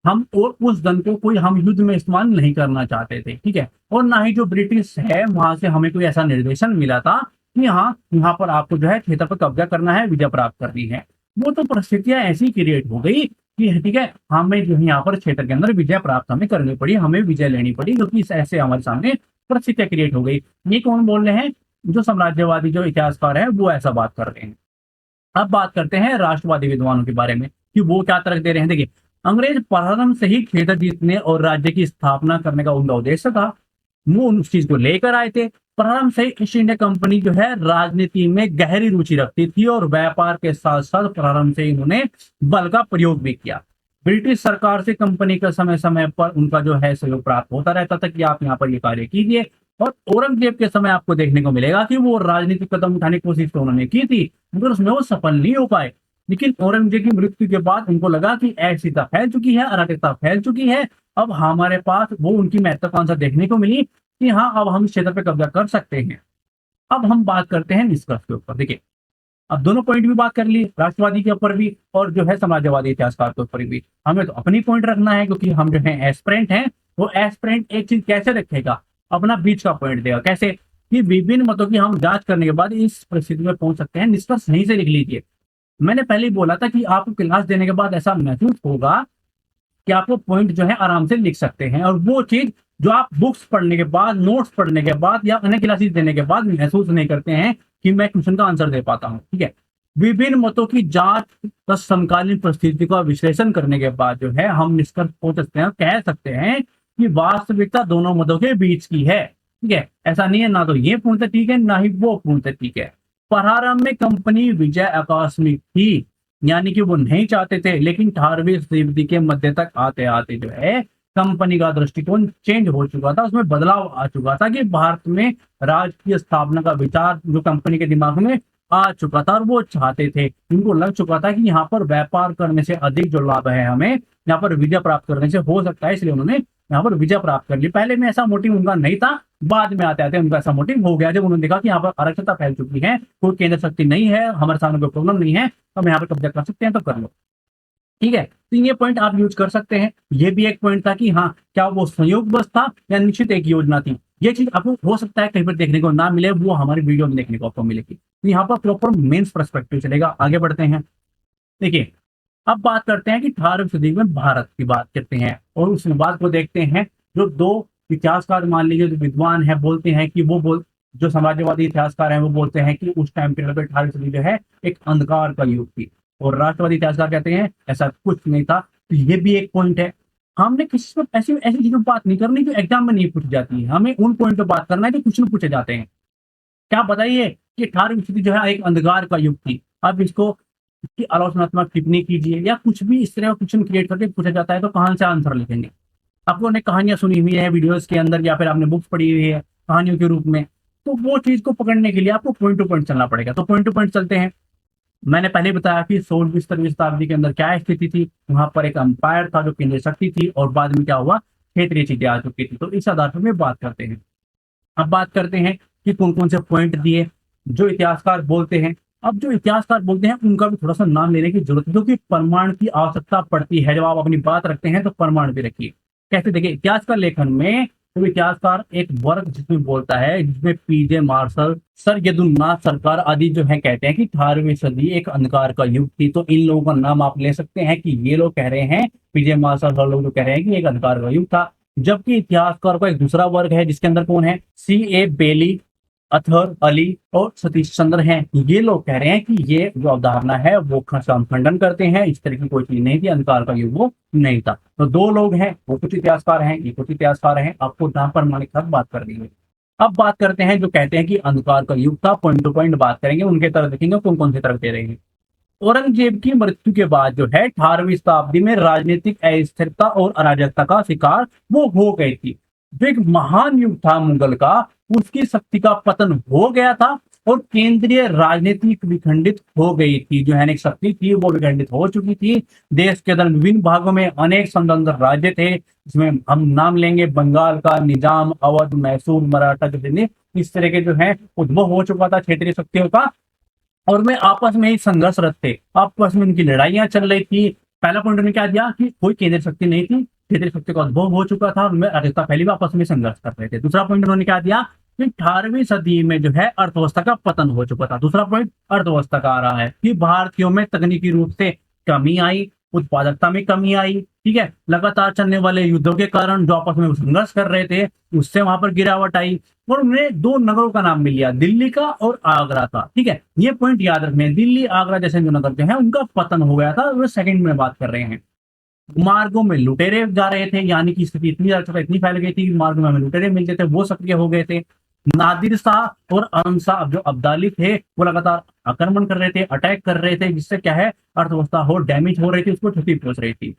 हम और उस धन को कोई हम युद्ध में इस्तेमाल नहीं करना चाहते थे, ठीक है। और ना ही जो ब्रिटिश है वहां से हमें कोई ऐसा निर्देशन मिला था कि हाँ, यहाँ पर आपको जो है क्षेत्र पर कब्जा करना है, विजय प्राप्त करनी है। वो तो परिस्थितियां ऐसी क्रिएट हो गई कि ठीक है, हमें जो है यहाँ पर क्षेत्र के अंदर विजय प्राप्त हमें करनी पड़ी, हमें विजय लेनी पड़ी, क्योंकि ऐसे हमारे सामने परिस्थितियां क्रिएट हो गई। ये कौन बोल रहे हैं? जो साम्राज्यवादी जो इतिहासकार है वो ऐसा बात कर रहे हैं। अब बात करते हैं राष्ट्रवादी विद्वानों के बारे में कि वो क्या तर्क दे रहे हैं। देखिए, अंग्रेज प्रारंभ से ही क्षेत्र जीतने और राज्य की स्थापना करने का उनका उद्देश्य था, वो उस चीज को लेकर आए थे। प्रारंभ से ही ईस्ट इंडिया कंपनी जो है राजनीति में गहरी रुचि रखती थी और व्यापार के साथ साथ प्रारंभ से ही उन्होंने बल का प्रयोग भी किया। ब्रिटिश सरकार से कंपनी का समय समय पर उनका जो है सहयोग प्राप्त होता रहता था कि आप यहाँ पर ये कार्य कीजिए, और औरंगजेब के समय आपको देखने को मिलेगा कि वो राजनीतिक कदम उठाने की कोशिश तो उन्होंने की थी, मगर उसमें वो सफल नहीं हो पाए। लेकिन औरंगजेब की मृत्यु के बाद उनको लगा कि अस्थिरता फैल चुकी है, अराजकता फैल चुकी है। अब हमारे पास वो उनकी महत्वाकांक्षा देखने को मिली कि हाँ, अब हम इस क्षेत्र पे कब्जा कर सकते हैं। अब हम बात करते हैं निष्कर्ष के ऊपर। देखिए, अब दोनों पॉइंट भी बात कर ली, राष्ट्रवादी के ऊपर भी और जो है समाजवादी इतिहासकार के ऊपर भी। हमें तो अपनी पॉइंट रखना है, क्योंकि हम जो है एस्पिरेंट हैं। वो एस्पिरेंट एक चीज कैसे रखेगा, अपना बीच का पॉइंट देगा। कैसे कि विभिन्न मतों की हम जांच करने के बाद इस परिस्थिति में पहुंच सकते हैं। निष्कर्ष सही से लिख लीजिए। मैंने पहले ही बोला था कि आपको क्लास देने के बाद ऐसा महसूस होगा कि आप वो पॉइंट जो है आराम से लिख सकते हैं, और वो चीज जो आप बुक्स पढ़ने के बाद, नोट्स पढ़ने के बाद या अन्य क्लासेस देने के बाद महसूस नहीं करते हैं कि मैं क्वेश्चन का आंसर दे पाता हूँ। ठीक है, विभिन्न मतों की जांच तथा समकालीन परिस्थिति का विश्लेषण करने के बाद जो है हम निष्कर्ष पहुंच सकते हैं, कह सकते हैं कि वास्तविकता दोनों मतों के बीच की है। ठीक है, ऐसा नहीं है ना तो ये पूर्णतः ठीक है, ना ही वो पूर्णतः ठीक है। प्रारंभ में कंपनी विजय आकस्मिक थी, यानी कि वो नहीं चाहते थे, लेकिन 18वीं शताब्दी के मध्य तक आते आते जो है कंपनी का दृष्टिकोण चेंज हो चुका था, उसमें बदलाव आ चुका था कि भारत में राज्य की स्थापना का विचार जो कंपनी के दिमाग में आ चुका था, और वो चाहते थे, उनको लग चुका था कि यहाँ पर व्यापार करने से अधिक जो लाभ है हमें यहाँ पर विजय प्राप्त करने से हो सकता है, इसलिए उन्होंने यहाँ पर विजय प्राप्त कर ली। पहले में ऐसा मोटिव उनका नहीं था, बाद में आते आते उनका ऐसा मोटिव हो गया जब उन्होंने देखा कि यहाँ पर अराजकता फैल चुकी है, कोई केंद्र शक्ति नहीं है, हमारे सामने कोई प्रॉब्लम नहीं है, तो हम यहाँ पर कब्जा कर सकते हैं, तो कर लो। ठीक है, तो ये पॉइंट आप यूज कर सकते हैं। ये भी एक पॉइंट था कि हाँ, क्या वो संयोग बस था या निश्चित एक योजना थी। ये चीज आपको हो सकता है कहीं पर देखने को ना मिले, वो हमारी वीडियो में देखने को आपको मिलेगी। तो यहाँ पर प्रॉपर मेंस पर्सपेक्टिव चलेगा। आगे बढ़ते हैं। देखिए, अब बात करते हैं कि 18वीं सदी में भारत की बात करते हैं और उस बात को देखते हैं। जो दो इतिहासकार मान लीजिए जो विद्वान है, बोलते हैं कि जो समाजवादी इतिहासकार हैं वो बोलते हैं कि उस टाइम पीरियड पे 18वीं सदी जो है एक अंधकार का युग थी, और राष्ट्रवादी इतिहासकार कहते हैं ऐसा कुछ नहीं था। तो ये भी एक पॉइंट है। हमने किसी से ऐसी ऐसी चीजों पर बात नहीं करनी जो एग्जाम में नहीं पूछी जाती है, हमें उन पॉइंट पे बात करना है जो क्वेश्चन पूछे जाते हैं। क्या बताइए कि 18वीं सदी जो है एक अंधकार का युग थी। अब इसको की आलोचनात्मक टिप्पणी कीजिए या कुछ भी इस तरह का क्वेश्चन क्रिएट करके पूछा जाता है, तो कहां से आंसर लिखेंगे। आपको ने कहानियां सुनी हुई है वीडियोस के अंदर, या फिर आपने बुक्स पढ़ी हुई है कहानियों के रूप में, तो वो चीज को पकड़ने के लिए आपको पॉइंट टू पॉइंट चलना पड़ेगा। तो पॉइंट टू पॉइंट चलते हैं। मैंने पहले बताया कि 16वीं 17वीं शताब्दी के अंदर क्या स्थिति थी। वहां पर एक अंपायर था जो केंद्रीय शक्ति थी, और बाद में क्या हुआ, क्षेत्रीय चीजें आ चुकी थी। तो इस आधार पर में बात करते हैं। अब बात करते हैं कि कौन कौन से पॉइंट दिए जो इतिहासकार बोलते हैं। अब जो इतिहासकार बोलते हैं उनका भी थोड़ा सा नाम लेने की जरूरत है, क्योंकि प्रमाण की आवश्यकता पड़ती है। जब आप अपनी बात रखते हैं तो प्रमाण भी रखिए। कैसे, देखिए, इतिहास का लेखन में तो इतिहासकार एक वर्ग जिसमें बोलता है, जिसमें पीजे मार्शल, सर यदुनाथ सरकार आदि जो है कहते हैं कि 18वीं सदी एक अंधकार का युग थी। तो इन लोगों का नाम आप ले सकते हैं कि ये लोग कह रहे हैं, पीजे मार्शल और लोग जो कह रहे हैं कि एक अंधकार का युग था। जबकि इतिहासकार का एक दूसरा वर्ग है जिसके अंदर कौन है, सी ए बेली, अतहर अली और सतीश चंद्र हैं। ये लोग कह रहे हैं कि ये जो अवधारणा है वो खंडन करते हैं, इस तरह की कोई चीज नहीं थी, अंधकार का युग वो नहीं था। तो दो लोग हैं, वो कुछ इतिहासकार हैं, ये कुछ इतिहासकार हैं, आपको जहां प्रमाणिक साथ बात कर दी है। अब बात करते हैं जो कहते हैं कि अंधकार का युग था। पॉइंट टू पॉइंट बात करेंगे, उनके तरफ देखेंगे कौन कौन से तरफ दे रहे हैं। औरंगजेब की मृत्यु के बाद जो है 18वीं शताब्दी में राजनीतिक अस्थिरता और अराजकता का शिकार वो हो गई थी। जो एक महान युग था मुगल का, उसकी शक्ति का पतन हो गया था, और केंद्रीय राजनीति विखंडित हो गई थी। जो है शक्ति थी वो विखंडित हो चुकी थी। देश के अंदर विभिन्न भागों में अनेक स्वतंत्र राज्य थे, इसमें हम नाम लेंगे बंगाल का निजाम, अवध, मैसूर, मराठा, जो इस तरह के जो है उद्भव हो चुका था क्षेत्रीय शक्तियों का, और वे आपस में ही संघर्षरत थे, आपस में उनकी लड़ाइयां चल रही थी। पहला पॉइंट उन्होंने क्या दिया कि कोई केंद्रीय शक्ति नहीं थी, क्षेत्रीय शक्ति का उद्भव हो चुका था, उनमें अराजकता पहले भी आपस में संघर्ष कर रहे थे। दूसरा पॉइंट उन्होंने क्या दिया कि 18वीं सदी में जो है अर्थव्यवस्था का पतन हो चुका था। दूसरा पॉइंट अर्थव्यवस्था का आ रहा है कि भारतीयों में तकनीकी रूप से कमी आई, उत्पादकता में कमी आई। ठीक है, लगातार चलने वाले युद्धों के कारण जो आपस में संघर्ष कर रहे थे, उससे वहां पर गिरावट आई, और उन्हें दो नगरों का नाम मिल गया, दिल्ली का और आगरा का। ठीक है, ये पॉइंट याद रखने, दिल्ली आगरा जैसे जो नगर जो है उनका पतन हो गया था, वो सेकंड में बात कर रहे हैं। मार्गों में लुटेरे जा रहे थे, यानी कि स्थिति इतनी फैल गई थी कि मार्गों में हमें लुटेरे मिलते थे, वो सक्रिय हो गए थे। नादिर शाह और आलम शाह जो अब्दाली थे वो लगातार आक्रमण कर रहे थे, अटैक कर रहे थे, जिससे क्या है अर्थव्यवस्था हो डैमेज हो रही थी, उसको क्षति पहुंच रही थी।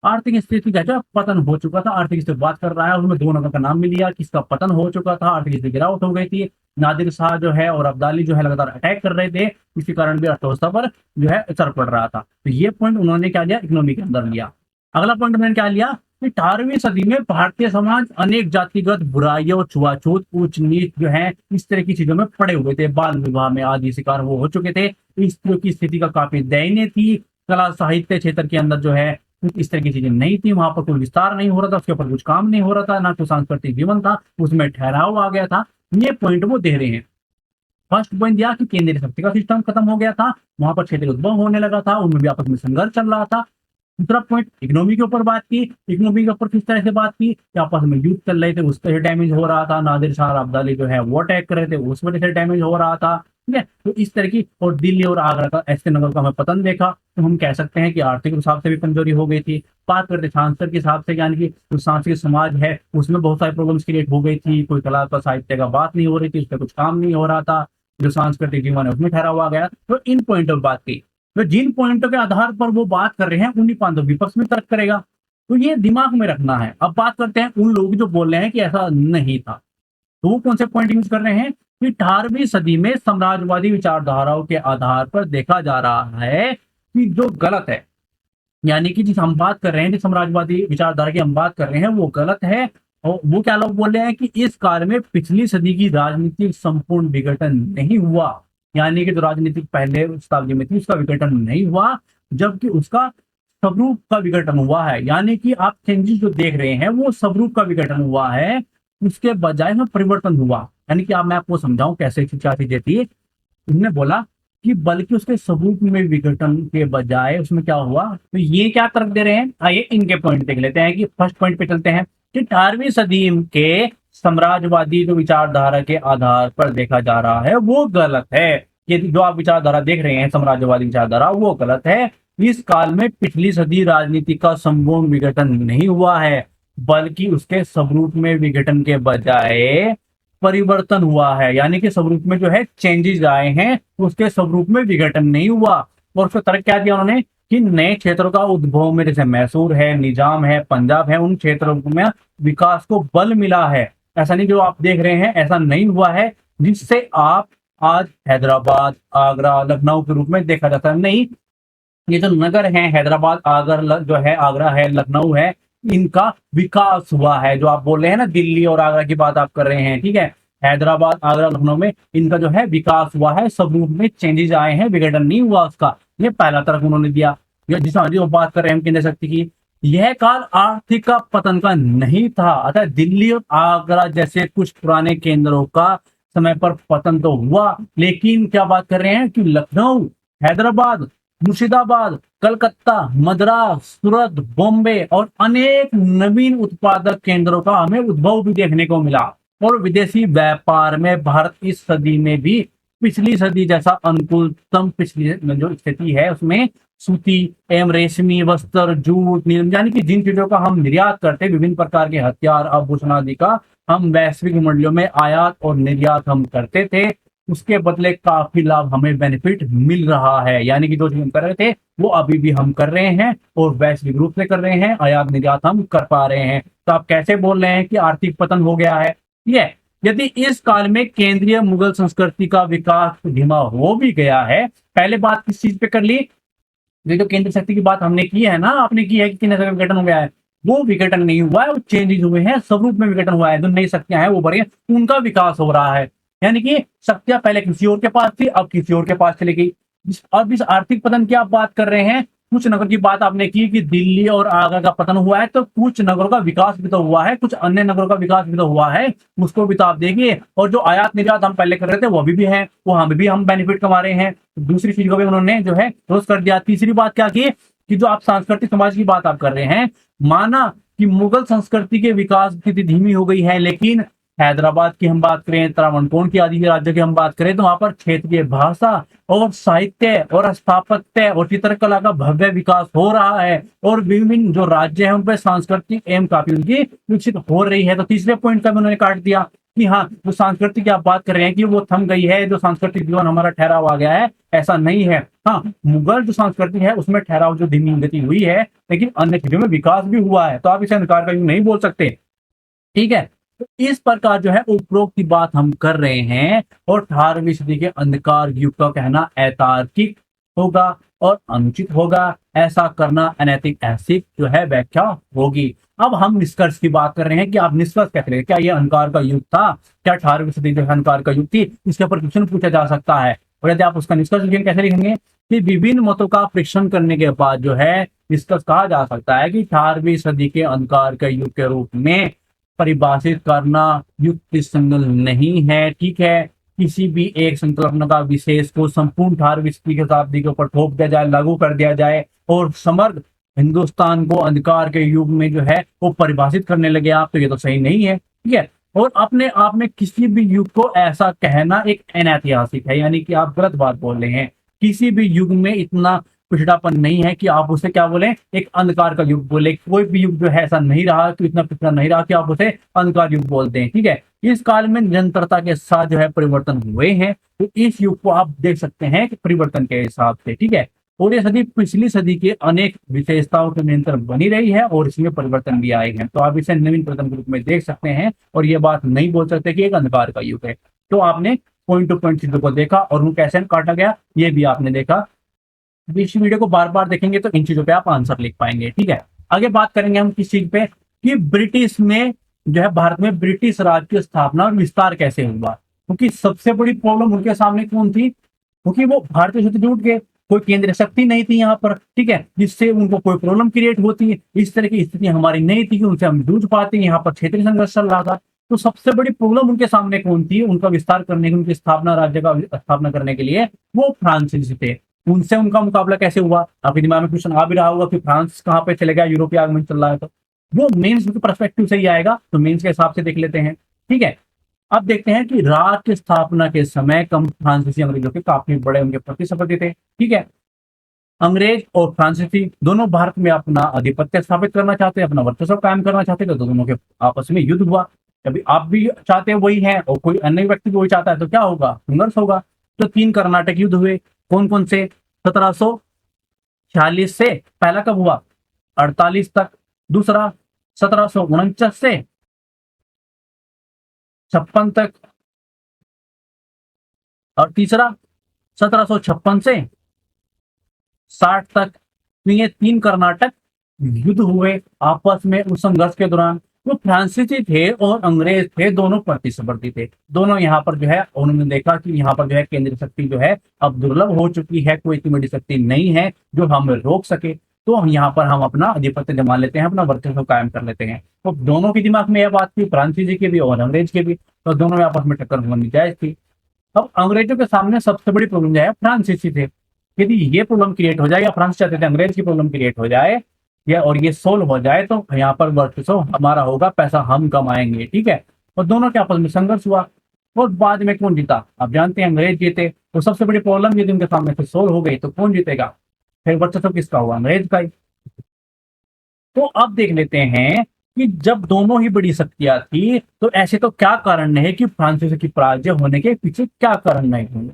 आर्थिक स्थिति का जो पतन हो चुका था, आर्थिक स्थिति बात कर रहा है, उसमें दो नगर का नाम भी लिया किसका पतन हो चुका था, आर्थिक स्थिति गिरावट हो गई थी। नादिर शाह जो है और अब्दाली जो है लगातार अटैक कर रहे थे, इसी कारण भी अर्थव्यवस्था पर जो है असर पड़ रहा था। तो ये पॉइंट उन्होंने क्या लिया, इकोनॉमी के अंदर लिया। अगला पॉइंट उन्होंने क्या लिया कि 18वीं सदी में भारतीय समाज अनेक जातिगत बुराइयों, छुआछूत, ऊंच नीच जो है इस तरह की चीजों में पड़े हुए थे, बाल विवाह में आदि शिकार वो हो चुके थे। स्त्रियों की स्थिति का काफी दयनीय थी। कला साहित्य क्षेत्र के अंदर जो है कुछ इस तरह की चीजें नहीं थी, वहां पर कोई विस्तार नहीं हो रहा था, उसके ऊपर कुछ काम नहीं हो रहा था, ना कोई सांस्कृतिक जीवन था, उसमें ठहराव आ गया था। ये पॉइंट वो दे रहे हैं। फर्स्ट पॉइंट दिया कि केंद्रीय शक्ति का सिस्टम खत्म हो गया था, वहां पर क्षेत्रीय उद्भव होने लगा था, उनमें भी आपस में संघर्ष चल रहा था। दूसरा पॉइंट इकोनॉमी के ऊपर बात की, इकोनॉमी के ऊपर किस तरह से बात की कि आपस में युद्ध चल रहे थे, उस तरह डैमेज हो रहा था, नादिर शाह अब्दाली जो है वो अटैक कर रहे थे, उस वजह से डैमेज हो रहा था। ठीक है, तो इस तरह की, और दिल्ली और आगरा का, ऐसे नगर का हमें पतन देखा, तो हम कह सकते हैं कि आर्थिक हिसाब से भी कमजोरी हो गई थी। बात करते सांस्कृतिक के हिसाब से, यानी कि जो सांस्कृतिक समाज है उसमें बहुत सारी प्रॉब्लम्स क्रिएट हो गई थी, कोई कला का साहित्य का बात नहीं हो रही थी, उस पर कुछ काम नहीं हो रहा था, जो सांस्कृतिक जीवन है उसमें ठहरा हुआ गया। तो इन पॉइंट पर बात की, तो जिन पॉइंटों के आधार पर वो बात कर रहे हैं उन्हीं पॉइंटों विपक्ष में तर्क करेगा। तो ये दिमाग में रखना है। अब बात करते हैं उन लोग जो बोल रहे हैं कि ऐसा नहीं था, तो वो कौन से पॉइंट यूज कर रहे हैं कि 18वीं सदी में साम्राज्यवादी विचारधाराओं के आधार पर देखा जा रहा है कि जो गलत है, यानी कि जिस हम बात कर रहे हैं, जिस साम्राज्यवादी विचारधारा की हम बात कर रहे हैं वो गलत है। और वो क्या लोग बोल रहे हैं कि इस काल में पिछली सदी की राजनीतिक संपूर्ण विघटन नहीं हुआ, यानी कि जो राजनीतिक पहले शताब्दी में थी उसका विघटन नहीं हुआ, जबकि उसका स्वरूप का विघटन हुआ है। यानी कि आप चेंजेस जो देख रहे हैं वो स्वरूप का विघटन हुआ है, उसके बजाय में परिवर्तन हुआ। यानी कि आप, मैं आपको समझाऊं कैसे क्या चीजें थी। उन्होंने बोला कि बल्कि उसके स्वरूप में विघटन के बजाय उसमें क्या हुआ, तो ये क्या तर्क दे रहे हैं, आइए इनके पॉइंट देख लेते हैं। कि फर्स्ट पॉइंट पे चलते हैं कि 18वीं सदी के साम्राज्यवादी जो विचारधारा के आधार पर देखा जा रहा है वो गलत है। ये जो आप विचारधारा देख रहे हैं साम्राज्यवादी विचारधारा, वो गलत है। इस काल में पिछली सदी राजनीति का संपूर्ण विघटन नहीं हुआ है, बल्कि उसके स्वरूप में विघटन के बजाय परिवर्तन हुआ है। यानी कि स्वरूप में जो है चेंजेस आए हैं, उसके स्वरूप में विघटन नहीं हुआ। और उसका तर्क क्या दिया उन्होंने कि नए क्षेत्रों का उद्भव में, जैसे मैसूर है, निजाम है, पंजाब है, उन क्षेत्रों में विकास को बल मिला है। ऐसा नहीं जो आप देख रहे हैं ऐसा नहीं हुआ है, जिससे आप आज हैदराबाद, आगरा, लखनऊ के रूप में देखा जाता है। नहीं, ये जो नगर हैं हैदराबाद, आगरा जो है, आगरा है, लखनऊ है, इनका विकास हुआ है। जो आप बोल रहे हैं ना दिल्ली और आगरा की बात आप कर रहे हैं, ठीक है, हैदराबाद, आगरा, लखनऊ में इनका जो है विकास हुआ है, सब रूप में चेंजेस आए हैं, विघटन नहीं हुआ उसका। ये पहला तर्क उन्होंने दिया। जिस जो बात कर रहे हैं हम केंद्र शक्ति की, यह काल आर्थिक का पतन का नहीं था। अतः दिल्ली और आगरा जैसे कुछ पुराने केंद्रों का समय पर पतन तो हुआ, लेकिन क्या बात कर रहे हैं कि लखनऊ, हैदराबाद, मुर्शिदाबाद, कलकत्ता, मद्रास, सूरत, बॉम्बे और अनेक नवीन उत्पादक केंद्रों का हमें उद्भव भी देखने को मिला। और विदेशी व्यापार में भारत इस सदी में भी पिछली सदी जैसा अनुकूलतम पिछली जो स्थिति है उसमें सूती एवं रेशमी वस्त्र, जूट, नीलम, यानी कि जिन चीजों का हम निर्यात करते, विभिन्न प्रकार के हथियार, आभूषण आदि का हम वैश्विक मंडियों में आयात और निर्यात हम करते थे, उसके बदले काफी लाभ हमें बेनिफिट मिल रहा है। यानी कि जो चीज हम कर रहे थे वो अभी भी हम कर रहे हैं और वैश्विक रूप से कर रहे हैं, आयात निर्यात हम कर पा रहे हैं। तो आप कैसे बोल रहे हैं कि आर्थिक पतन हो गया है? ये यदि इस काल में केंद्रीय मुगल संस्कृति का विकास धीमा हो भी गया है, पहले बात किस चीज पे कर ली, ये जो केंद्र शक्ति की बात हमने की है ना, आपने की है कि किन तरह विघटन हो गया है, वो विघटन नहीं हुआ है, वो चेंजेस हुए हैं, स्वरूप में विघटन हुआ है। जो नई शक्तियां हैं वो बढ़ी, उनका विकास हो रहा है। यानी कि शक्तियां पहले किसी और के पास थी, अब किसी और के पास चली गई। अब इस आर्थिक पतन की आप बात कर रहे हैं, कुछ नगर की बात आपने की कि दिल्ली और आगरा का पतन हुआ है, तो कुछ नगरों का विकास भी तो हुआ है, कुछ अन्य नगरों का विकास भी तो हुआ है, उसको भी तो आप देखिए। और जो आयात निर्यात हम पहले कर रहे थे वो अभी भी है, वो हमें भी हम बेनिफिट कमा रहे हैं। दूसरी चीज को भी उन्होंने जो है रोज कर दिया। तीसरी बात क्या की कि जो आप सांस्कृतिक समाज की बात आप कर रहे हैं, माना कि मुगल संस्कृति के विकास की धीमी हो गई है, लेकिन हैदराबाद की हम बात करें, त्रावणकोण की आदि राज्य की हम बात करें, तो वहां पर क्षेत्रीय भाषा और साहित्य और स्थापत्य और चित्रकला का भव्य विकास हो रहा है, और विभिन्न जो राज्य हैं उन पर सांस्कृतिक एवं काफी उनकी विकसित हो रही है। तो तीसरे पॉइंट का भी उन्होंने काट दिया। कि हाँ, जो संस्कृति की आप बात कर रहे हैं कि वो थम गई है, जो सांस्कृतिक जीवन हमारा ठहराव आ गया है, ऐसा नहीं है। हाँ, मुगल जो संस्कृति है उसमें ठहराव जो धीमी गति हुई है, लेकिन अन्य चीजों में विकास भी हुआ है, तो आप इसे अंधकार का युग नहीं बोल सकते। ठीक है, तो इस प्रकार जो है उपरोक्त की बात हम कर रहे हैं, और 18वीं सदी के अंधकार युग का कहना अतार्किक होगा और अनुचित होगा। ऐसा करना अनैतिक ऐसी जो है व्याख्या होगी। अब हम निष्कर्ष की बात कर रहे हैं कि आप निष्कर्ष कहते हैं क्या ये अंधकार का युग था, क्या 18वीं सदी जो है अंधकार का युग थी, इसके ऊपर क्वेश्चन पूछा जा सकता है। और यदि आप उसका निष्कर्ष लिखेंगे, कैसे लिखेंगे कि विभिन्न मतों का परीक्षण करने के बाद जो है निष्कर्ष कहा जा सकता है कि 18वीं सदी के अंधकार के युग के रूप में परिभाषित करना युक्ति संगत नहीं है। ठीक है, किसी भी एक संकल्पना का विशेष को संपूर्ण 18वीं शताब्दी के ऊपर थोप दिया जाए, लागू कर दिया जाए और समग्र हिंदुस्तान को अंधकार के युग में जो है वो परिभाषित करने लगे आप, तो ये तो सही नहीं है। ठीक है, और अपने आप में किसी भी युग को ऐसा कहना एक अनैतिहासिक है, यानी कि आप गलत बात बोल रहे हैं। किसी भी युग में इतना पिछड़ापन नहीं है कि आप उसे क्या बोले, एक अंधकार का युग बोले। कोई भी युग जो है ऐसा नहीं रहा, तो इतना पिछड़ा नहीं रहा कि आप उसे अंधकार युग बोलते हैं। ठीक है, इस काल में निरंतरता के साथ जो है परिवर्तन हुए हैं, तो इस युग को आप देख सकते हैं कि परिवर्तन के हिसाब से। ठीक है, और ये सदी पिछली सदी के अनेक विशेषताओं के निरंतर बनी रही है और इसमें परिवर्तन भी आए हैं, तो आप इसे नवीन प्रथम के रूप में देख सकते हैं, और ये बात नहीं बोल सकते कि एक अंधकार का युग है। तो आपने पॉइंट टू पॉइंट चीजों को देखा और वो कैसे काटा गया ये भी आपने देखा। इस वीडियो को बार बार देखेंगे तो इन चीजों पे आप आंसर लिख पाएंगे। ठीक है, आगे बात करेंगे हम किस चीज पे कि ब्रिटिश में जो है भारत में ब्रिटिश राज की स्थापना और विस्तार कैसे हुआ, क्योंकि सबसे बड़ी प्रॉब्लम उनके सामने कौन थी, क्योंकि वो भारतीय से जुट गए, कोई केंद्रीय शक्ति नहीं थी यहाँ पर। ठीक है, जिससे उनको कोई प्रॉब्लम क्रिएट होती है, इस तरह की स्थिति हमारी नहीं थी कि उनसे हम जूझ पाते, यहाँ पर क्षेत्रीय संघर्ष चल रहा था। तो सबसे बड़ी प्रॉब्लम उनके सामने कौन थी, उनका विस्तार करने की, उनकी स्थापना, राज्य का स्थापना करने के लिए वो फ्रांसीसी थे। उनसे उनका मुकाबला कैसे हुआ, आपके दिमाग में क्वेश्चन आ भी रहा होगा कि फ्रांस कहाँ पे चले गया, यूरोपीय आगमन चल रहा है, तो वो मेंस के पर्सपेक्टिव से ही आएगा, तो मेंस के हिसाब से देख लेते हैं। ठीक है, अब देखते हैं कि राज की स्थापना के समय कम फ्रांसीसी अंग्रेजों के काफी बड़े उनके प्रतिस्पर्धी थे। ठीक है, अंग्रेज और फ्रांसीसी दोनों भारत में अपना आधिपत्य स्थापित करना चाहते हैं, अपना वर्चस्व कायम करना चाहते हैं, तो दोनों के आपस में युद्ध हुआ। अभी आप भी चाहते हैं वही है और कोई अन्य व्यक्ति भी वही चाहता है, तो क्या होगा, संघर्ष होगा। तो 3 कर्नाटक युद्ध हुए, कौन कौन से, 1746 से, पहला कब हुआ 48 तक, दूसरा 1749 से 56 तक, और तीसरा 1756 से 60 तक। तो ये 3 कर्नाटक युद्ध हुए आपस में। उस संघर्ष के दौरान जो फ्रांसीसी थे और अंग्रेज थे दोनों प्रतिस्पर्धी थे, दोनों यहाँ पर जो है उन्होंने देखा कि यहाँ पर जो है केंद्रीय शक्ति जो है अब दुर्लभ हो चुकी है, कोई इतनी बड़ी शक्ति नहीं है जो हमें रोक सके, तो हम यहाँ पर हम अपना आधिपत्य जमा लेते हैं, अपना वर्चस्व कायम कर लेते हैं। तो दोनों के दिमाग में यह बात थी, फ्रांसीसी के भी और अंग्रेज के भी, तो दोनों में आपस में टक्कर होनी जायज थी। अब अंग्रेजों के सामने सबसे बड़ी प्रॉब्लम जो है फ्रांसीसी थे। यदि ये प्रॉब्लम क्रिएट हो जाए, या फ्रांस चाहते थे अंग्रेज की प्रॉब्लम क्रिएट हो जाए या और ये सोल्व हो जाए, तो यहाँ पर वर्चस्व हमारा होगा, पैसा हम कमाएंगे। ठीक है, और दोनों के आपस में संघर्ष हुआ और बाद में कौन जीता, आप जानते हैं अंग्रेज जीते। तो सबसे बड़ी प्रॉब्लम यदि उनके सामने से सोल्व हो गई तो कौन जीतेगा, फिर वर्चस्व किसका हुआ, अंग्रेज का ही। तो अब देख लेते हैं कि जब दोनों ही बड़ी शक्तियां थी तो ऐसे तो क्या कारण है कि फ्रांसीसी की पराजय होने के पीछे क्या कारण नहीं होंगे।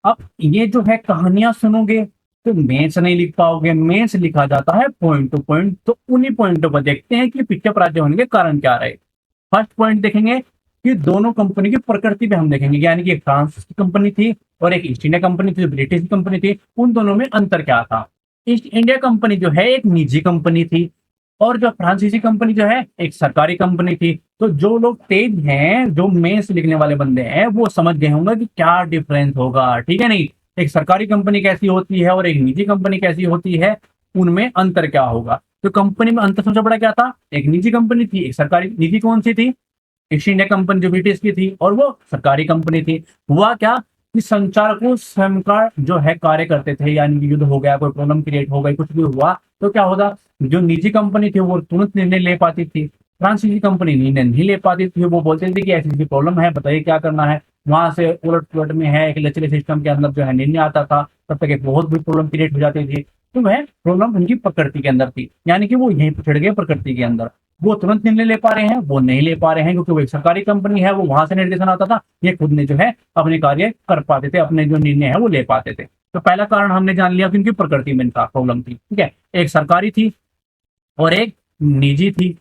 अब ये जो है कहानियां सुनोगे तो मेंस नहीं लिख पाओगे, मेंस लिखा जाता है पॉइंट टू पॉइंट। तो उन्हीं पॉइंटों पर देखते हैं कि पीछे पराजय होने के कारण क्या रहे। फर्स्ट पॉइंट देखेंगे कि दोनों कंपनी की प्रकृति पे हम देखेंगे, यानी कि एक फ्रांस की कंपनी थी और एक ईस्ट इंडिया कंपनी थी, ब्रिटिश कंपनी थी, उन दोनों में अंतर क्या था। ईस्ट इंडिया कंपनी जो है एक निजी कंपनी थी और जो फ्रांसीसी कंपनी जो है एक सरकारी कंपनी थी। तो जो लोग तेज हैं, जो मेंस लिखने वाले बंदे हैं, वो समझ गए होंगे कि क्या डिफरेंस होगा। ठीक है, नहीं एक सरकारी कंपनी कैसी होती है और एक निजी कंपनी कैसी होती है, उनमें अंतर क्या होगा। तो कंपनी में अंतर सबसे बड़ा क्या था, एक निजी कंपनी थी, एक सरकारी। निजी कौन सी थी, ईस्ट इंडिया कंपनी जो ब्रिटिश की थी, और वो सरकारी कंपनी थी। हुआ क्या कि संचालकों स्वयं का जो है कार्य करते थे, यानी कि युद्ध हो गया, कोई प्रॉब्लम क्रिएट हो गई, कुछ भी हुआ तो क्या होता, जो निजी कंपनी थी वो तुरंत निर्णय ले पाती थी, फ्रांसीसी कंपनी निर्णय नहीं ले पाती थी। वो बोलते थे कि ऐसी ऐसी प्रॉब्लम है, बताइए क्या करना है। वहां से उलट पुलट में है, एक लचीले सिस्टम के अंदर जो है निर्णय आता था, तब तक एक बहुत बड़ी प्रॉब्लम क्रिएट हो जाती थी। तो वह प्रॉब्लम उनकी प्रकृति के अंदर थी, यानी कि वो यहीं पिछड़ गए प्रकृति के अंदर। वो तुरंत निर्णय ले पा रहे हैं, वो नहीं ले पा रहे हैं, क्योंकि वो एक सरकारी कंपनी है, वो वहां से निर्देशन आता था, ये खुद ने जो है अपने कार्य कर पाते थे, अपने जो निर्णय है वो ले पाते थे। तो पहला कारण हमने जान लिया कि उनकी प्रकृति में इनका प्रॉब्लम थी, ठीक है। एक सरकारी थी और एक निजी थी।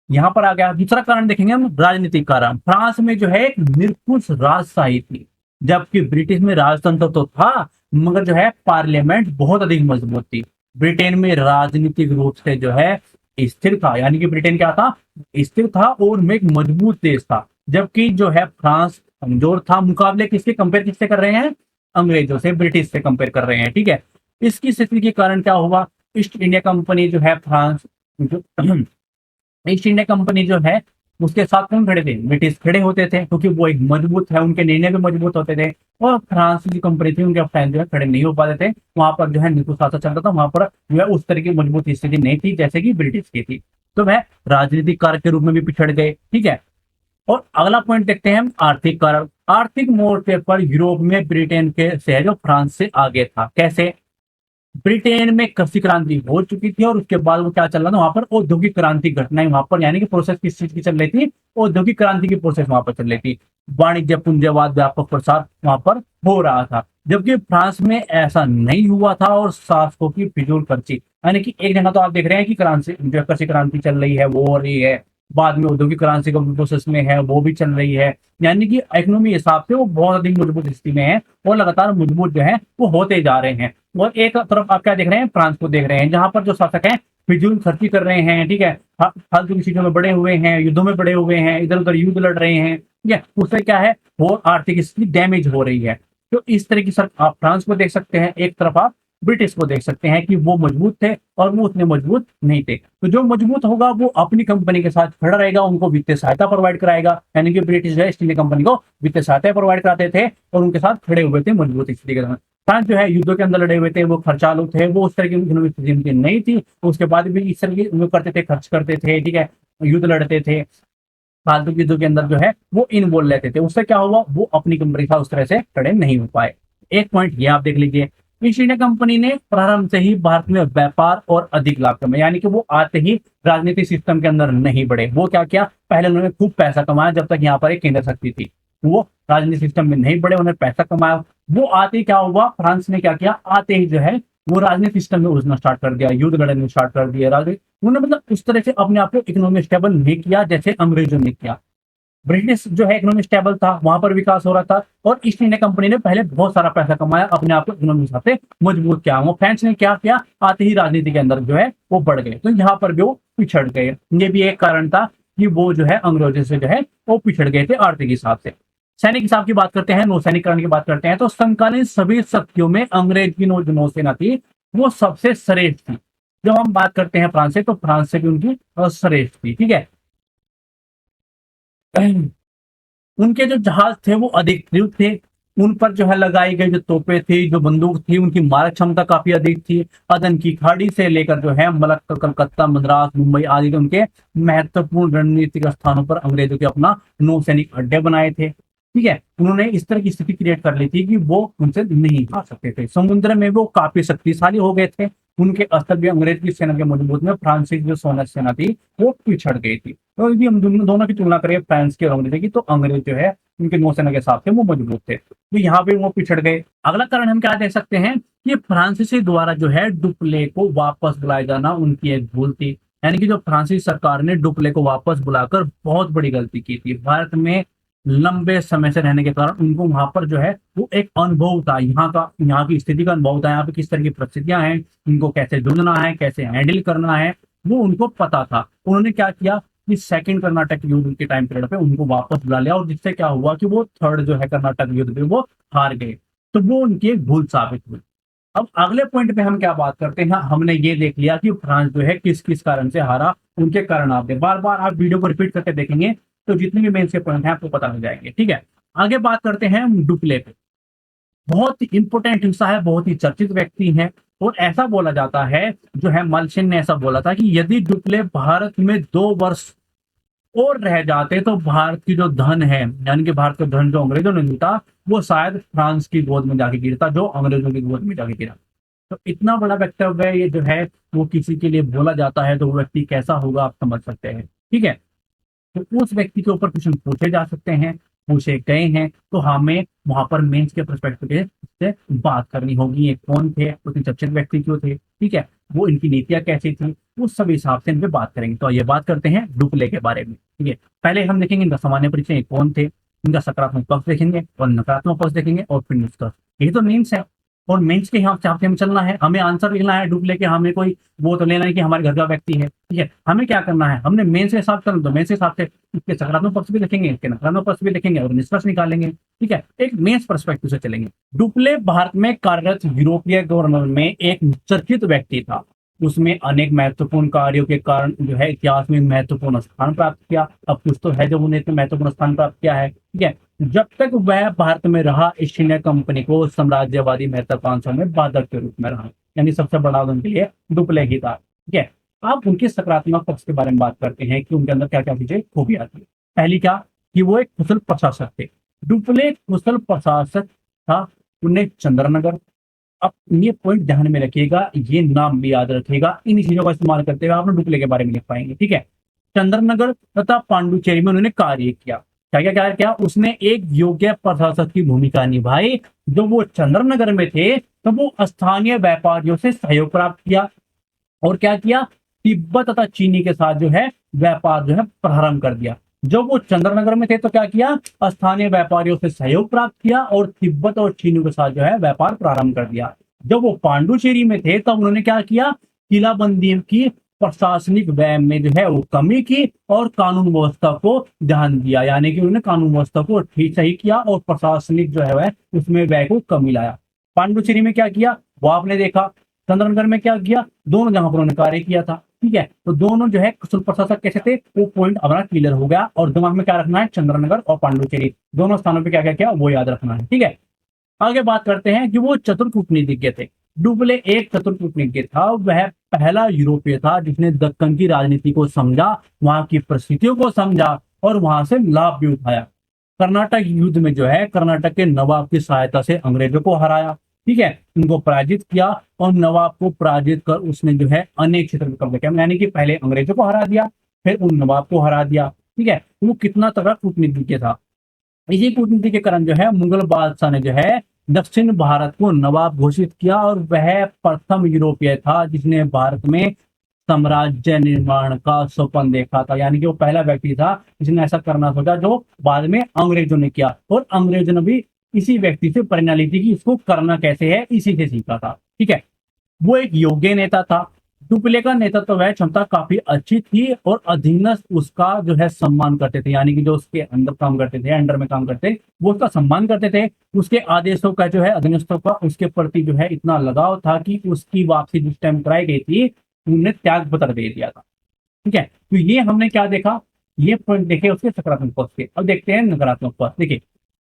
यहाँ पर आ गया दूसरा कारण, देखेंगे हम राजनीतिक कारण। फ्रांस में जो है एक निरंकुश राजशाही थी, जबकि ब्रिटिश में राजतंत्र तो था, मगर जो है पार्लियामेंट बहुत अधिक मजबूत थी। ब्रिटेन में राजनीतिक रूप से जो है स्थिर था, यानी कि ब्रिटेन क्या था, स्थिर था और में एक मजबूत देश था। जबकि जो है फ्रांस कमजोर था। मुकाबले किसके, कंपेयर किससे कर रहे हैं, अंग्रेजों से, ब्रिटिश से कंपेयर कर रहे हैं, ठीक है। इसकी स्थिति के कारण क्या हुआ, ईस्ट इंडिया कंपनी जो है फ्रांस जो ईस्ट इंडिया कंपनी जो है उसके साथ कौन खड़े थे, ब्रिटिश खड़े होते थे, क्योंकि वो एक मजबूत है, उनके निर्णय भी मजबूत होते थे। और फ्रांस की कंपनी थी, उनके फ्रेंड जो है खड़े नहीं हो पाते थे, वहां पर जो है निरंकुश शासन चलता था, वहां पर जो है उस तरह की मजबूत स्थिति नहीं थी जैसे कि ब्रिटिश की थी। तो वह राजनीतिक कारक के रूप में भी पिछड़ गए, ठीक है। और अगला पॉइंट देखते हैं हम, आर्थिक कारण। आर्थिक मोर्चे पर यूरोप में ब्रिटेन के से जो फ्रांस से आगे था। कैसे, ब्रिटेन में कृषि क्रांति हो चुकी थी और उसके बाद वो क्या चल रहा था, वहां पर औद्योगिक क्रांति घटनाएं वहां पर, यानी कि प्रोसेस किस चीज की चल रही थी, औद्योगिक क्रांति की प्रोसेस वहां पर चल रही थी। वाणिज्य पूंजीवाद व्यापक प्रसार वहां पर हो रहा था, जबकि फ्रांस में ऐसा नहीं हुआ था। और शासकों की फिजूल खर्ची, यानी कि एक जगह तो आप देख रहे हैं कि क्रांति जो कृषि क्रांति चल रही है वो हो रही है, बाद में औद्योगिक क्रांति का प्रोसेस में है वो भी चल रही है, यानी कि इकोनॉमी हिसाब से वो बहुत अधिक मजबूत स्थिति में है और लगातार मजबूत जो है वो होते जा रहे हैं। और एक तरफ आप क्या देख रहे हैं, फ्रांस को देख रहे हैं, जहां पर जो शासक हैं फिजूल खर्ची कर रहे हैं, ठीक है, फालतू की चीजों में बड़े हुए हैं, युद्धों में बड़े हुए हैं, इधर उधर युद्ध लड़ रहे हैं, ठीक है। उससे क्या है, वो आर्थिक स्थिति डैमेज हो रही है। तो इस तरह की सर आप फ्रांस को देख सकते हैं, एक तरफ आप ब्रिटिश को देख सकते हैं कि वो मजबूत थे और वो उतने मजबूत नहीं थे। तो जो मजबूत होगा वो अपनी कंपनी के साथ खड़ा रहेगा, उनको वित्तीय सहायता प्रोवाइड कराएगा, यानी कि ब्रिटिश जो है ईस्ट इंडिया कंपनी को वित्तीय सहायता प्रोवाइड कराते थे और उनके साथ खड़े हुए थे मजबूत स्थिति के साथ। फ्रांस जो है युद्धों के अंदर लड़े हुए थे, वो खर्चालू थे, वो उस तरह की इकोनॉमिक स्थिति उनकी नहीं थी। उसके बाद भी इस तरह की वो करते थे, खर्च करते थे, ठीक है, युद्ध लड़ते थे, फालतू युद्धों के अंदर जो है वो इन्वॉल्व रहते थे। उससे क्या हुआ, वो अपनी कंपनी का उस तरह से खड़े नहीं हो पाए। एक पॉइंट ये आप देख लीजिए, ईस्ट इंडिया कंपनी ने प्रारंभ से ही भारत में व्यापार और अधिक लाभ कमाया, यानी कि वो आते ही राजनीतिक सिस्टम के अंदर नहीं बढ़े। वो क्या किया, पहले उन्होंने खूब पैसा कमाया जब तक यहाँ पर एक केंद्र शक्ति थी, वो राजनीतिक सिस्टम में नहीं बढ़े, उन्होंने पैसा कमाया। वो आते ही क्या हुआ, फ्रांस ने क्या किया, आते ही जो है वो राजनीतिक सिस्टम में उलझना स्टार्ट कर दिया, युद्ध लड़ने स्टार्ट कर दिया, राजनीति उन्होंने मतलब उस तरह से अपने आप को इकोनॉमी स्टेबल नहीं किया जैसे अंग्रेजों ने किया। ब्रिटिश जो है इकोनॉमी स्टेबल था, वहां पर विकास हो रहा था, और ईस्ट इंडिया कंपनी ने पहले बहुत सारा पैसा कमाया, अपने आप को इकोनॉमी हिसाब से मजबूत किया। वो फ्रेंच ने क्या किया, आते ही राजनीति के अंदर जो है वो बढ़ गए, तो यहाँ पर भी वो पिछड़ गए। ये भी एक कारण था कि वो जो है अंग्रेजों से जो है वो पिछड़ गए थे आर्थिक हिसाब से। सैनिक हिसाब की बात करते हैं, नौसैनिकरण की बात करते हैं, तो समकालीन सभी शक्तियों में अंग्रेज की नौसेना थी वो सबसे श्रेष्ठ थी। जब हम बात करते हैं फ्रांस से, तो फ्रांस से भी उनकी श्रेष्ठ थी, ठीक है। उनके जो जहाज थे वो अधिक तीव्र थे, उन पर जो है लगाई गई जो तोपें थी, जो बंदूक थी, उनकी मारक क्षमता काफी अधिक थी। अदन की खाड़ी से लेकर जो है मलक्का, कलकत्ता, मद्रास, मुंबई आदि के उनके महत्वपूर्ण रणनीतिक स्थानों पर अंग्रेजों के अपना नौसैनिक अड्डे बनाए थे, ठीक है। उन्होंने इस तरह की स्थिति क्रिएट कर ली थी कि वो उनसे नहीं आ सकते थे, समुद्र में वो काफी शक्तिशाली हो गए थे। उनके अस्त्र भी अंग्रेज की सेना के मजबूत में फ्रांसीसी जो सोलर सेना थी वो पिछड़ गई थी। तो यदि हम दोनों की तुलना करें फ्रांस के और अंग्रेज की, तो अंग्रेज जो है उनके नौसेना के हिसाब से वो मजबूत थे, तो यहाँ पे वो पिछड़ गए। अगला कारण हम क्या देख सकते हैं कि फ्रांसीसी द्वारा जो है डुप्ले को वापस बुलाया जाना उनकी एक भूल थी, यानी कि जो फ्रांसीसी सरकार ने डुप्ले को वापस बुलाकर बहुत बड़ी गलती की थी। भारत में लंबे समय से रहने के कारण उनको वहां पर जो है वो एक अनुभव था, यहाँ की स्थिति का अनुभव था, यहाँ पे किस तरह की परिस्थितियां हैं, इनको कैसे जूझना है, कैसे हैंडल करना है, वो उनको पता था। उन्होंने क्या किया कि सेकंड कर्नाटक युद्ध के टाइम पीरियड पे उनको वापस बुला लिया, और जिससे क्या हुआ कि वो थर्ड जो है कर्नाटक युद्ध पे वो हार गए। तो वो उनकी एक भूल साबित हुई। अब अगले पॉइंट पे हम क्या बात करते हैं, हमने ये देख लिया कि फ्रांस जो है किस किस कारण से हारा, उनके कारण आप बार बार आप वीडियो को रिपीट करके देखेंगे तो जितने भी मेन से पॉइंट है आपको पता हो जाएंगे, ठीक है। आगे बात करते हैं हम डुप्ले पे। बहुत ही इंपोर्टेंट हिस्सा है, बहुत ही चर्चित व्यक्ति है, और ऐसा बोला जाता है, जो है मल्शिन ने ऐसा बोला था कि यदि डुप्ले भारत में 2 वर्ष और रह जाते तो भारत की जो धन है, यानी कि भारत का धन जो अंग्रेजों ने लूटा, वो शायद फ्रांस की गोद में जाके गिरता, जो अंग्रेजों की गोद में जाके गिरा। तो इतना बड़ा वक्तव्य ये जो है वो किसी के लिए बोला जाता है तो वो व्यक्ति कैसा होगा आप समझ सकते हैं। ठीक है, तो उस व्यक्ति के ऊपर क्वेश्चन पूछे जा सकते हैं, पूछे गए हैं, तो हमें वहां पर मेंस के पर्सपेक्टिव से बात करनी होगी। ये कौन थे, उतने चर्चित व्यक्ति क्यों थे, ठीक है, वो इनकी नीतियां कैसी थी, उस सब हिसाब से इन पे बात करेंगे। तो ये बात करते हैं डुप्ले के बारे में। ठीक है, पहले हम देखेंगे इनका सामान्य परिचय, ये कौन थे, इनका सकारात्मक पक्ष देखेंगे और नकारात्मक पक्ष देखेंगे और फिर निष्कर्ष। ये तो मेंस है, और मेंस के हिसाब से हमें चलना है, हमें आंसर लिखना है डुप्ले के, हमें कोई वो तो लेना है कि हमारे घर का व्यक्ति है। ठीक है, हमें क्या करना है, हमने मेंस के हिसाब से करना, तो मेंस के हिसाब से इसके सकारात्मक पक्ष भी देखेंगे, इसके नकारात्मक पक्ष भी देखेंगे और निष्कर्ष निकालेंगे। ठीक है, एक मेंस पर्सपेक्टिव से चलेंगे। डुप्ले भारत में कार्यरत यूरोपीय गवर्नर में एक चर्चित व्यक्ति था। उसमें अनेक महत्वपूर्ण कार्यों के कारण जो है इतिहास में महत्वपूर्ण स्थान प्राप्त किया। अब कुछ तो है जब उन्हें महत्वपूर्ण स्थान प्राप्त किया है। ठीक है, जब तक वह भारत में रहा, ईस्ट इंडिया कंपनी को साम्राज्यवादी महत्वाकांक्षाओं में बाधक के रूप में रहा, यानी सबसे बड़ा उनके लिए डुप्ले ही था। ठीक है, आप उनके सकारात्मक पक्ष के बारे में बात करते हैं कि उनके अंदर क्या क्या चीजें खूबियां थी। पहली क्या, कि वो एक कुशल प्रशासक थे। डुप्ले कुशल प्रशासक था। उन्हें चंद्रनगर, अब ये पॉइंट ध्यान में रखिएगा, ये नाम भी याद रखिएगा, इन चीजों का इस्तेमाल करते हुए आप डुप्ले के बारे में लिख पाएंगे। ठीक है, चंद्रनगर तथा पांडुचेरी में उन्होंने कार्य किया। क्या क्या कार्य किया, उसने एक योग्य प्रशासक की भूमिका निभाई। जब वो चंद्रनगर में थे तो वो स्थानीय व्यापारियों से सहयोग प्राप्त किया और क्या किया, तिब्बत तथा चीनी के साथ जो है व्यापार जो है प्रारंभ कर दिया। जब वो चंद्रनगर में थे तो क्या किया, स्थानीय व्यापारियों से सहयोग प्राप्त किया और तिब्बत और चीनी के साथ जो है व्यापार प्रारंभ कर दिया। जब वो पांडुचेरी में थे तब उन्होंने क्या किया, किलाबंदी की प्रशासनिक व्यय में जो है वो कमी की और कानून व्यवस्था को ध्यान दिया, यानी कि उन्होंने कानून व्यवस्था को ठीक सही किया और प्रशासनिक जो है वह उसमें व्यय को कमी लाया। पांडुचेरी में क्या किया वो आपने देखा, चंद्रनगर में क्या किया, दोनों जगह पर उन्होंने कार्य किया था। ठीक है, तो दोनों जो है कुशल प्रशासक कैसे थे वो पॉइंट हमारा क्लियर हो गया, और दिमाग में क्या रखना है, चंद्रनगर और पांडुचेरी दोनों स्थानों पे क्या क्या किया वो याद रखना है। ठीक है, आगे बात करते हैं कि वो चतुर कूटनीतिज्ञ थे। डुप्ले एक चतुर कूटनीतिज्ञ था। वह पहला यूरोपीय था जिसने दक्कन की राजनीति को समझा, वहां की परिस्थितियों को समझा और वहां से लाभ भी उठाया। कर्नाटक युद्ध में जो है कर्नाटक के नवाब की सहायता से अंग्रेजों को हराया। ठीक है, उनको पराजित किया और नवाब को पराजित कर उसने जो है अनेक क्षेत्र में कब्जा किया, यानी कि पहले अंग्रेजों को हरा दिया फिर उन नवाब को हरा दिया। ठीक है, वो कितना तगड़ा कूटनीतिज्ञ था। इसी कूटनीति के कारण जो है मुगल बादशाह ने जो है दक्षिण भारत को नवाब घोषित किया और वह प्रथम यूरोपीय था जिसने भारत में साम्राज्य निर्माण का स्वप्न देखा था, यानी कि वो पहला व्यक्ति था जिसने ऐसा करना सोचा जो बाद में अंग्रेजों ने किया, और अंग्रेजों ने भी इसी व्यक्ति से प्रेरणा ली थी कि इसको करना कैसे है, इसी से सीखा था। ठीक है, वो एक योग्य नेता था। डुप्ले का नेतृत्व वह क्षमता काफी अच्छी थी और अधीनस्थ उसका जो है सम्मान करते थे, यानी कि जो उसके अंदर काम करते थे, अंडर में काम करते, वो उसका सम्मान करते थे। उसके आदेशों का जो है अधीनस्थों का उसके प्रति जो है इतना लगाव था कि उसकी वापसी जिस टाइम कराई गई थी उन्होंने त्याग पत्र दे दिया था। ठीक है, तो ये हमने क्या देखा, ये पॉइंट देखे उसके सकारात्मक पक्ष के। अब देखते हैं नकारात्मक पक्ष। देखिए,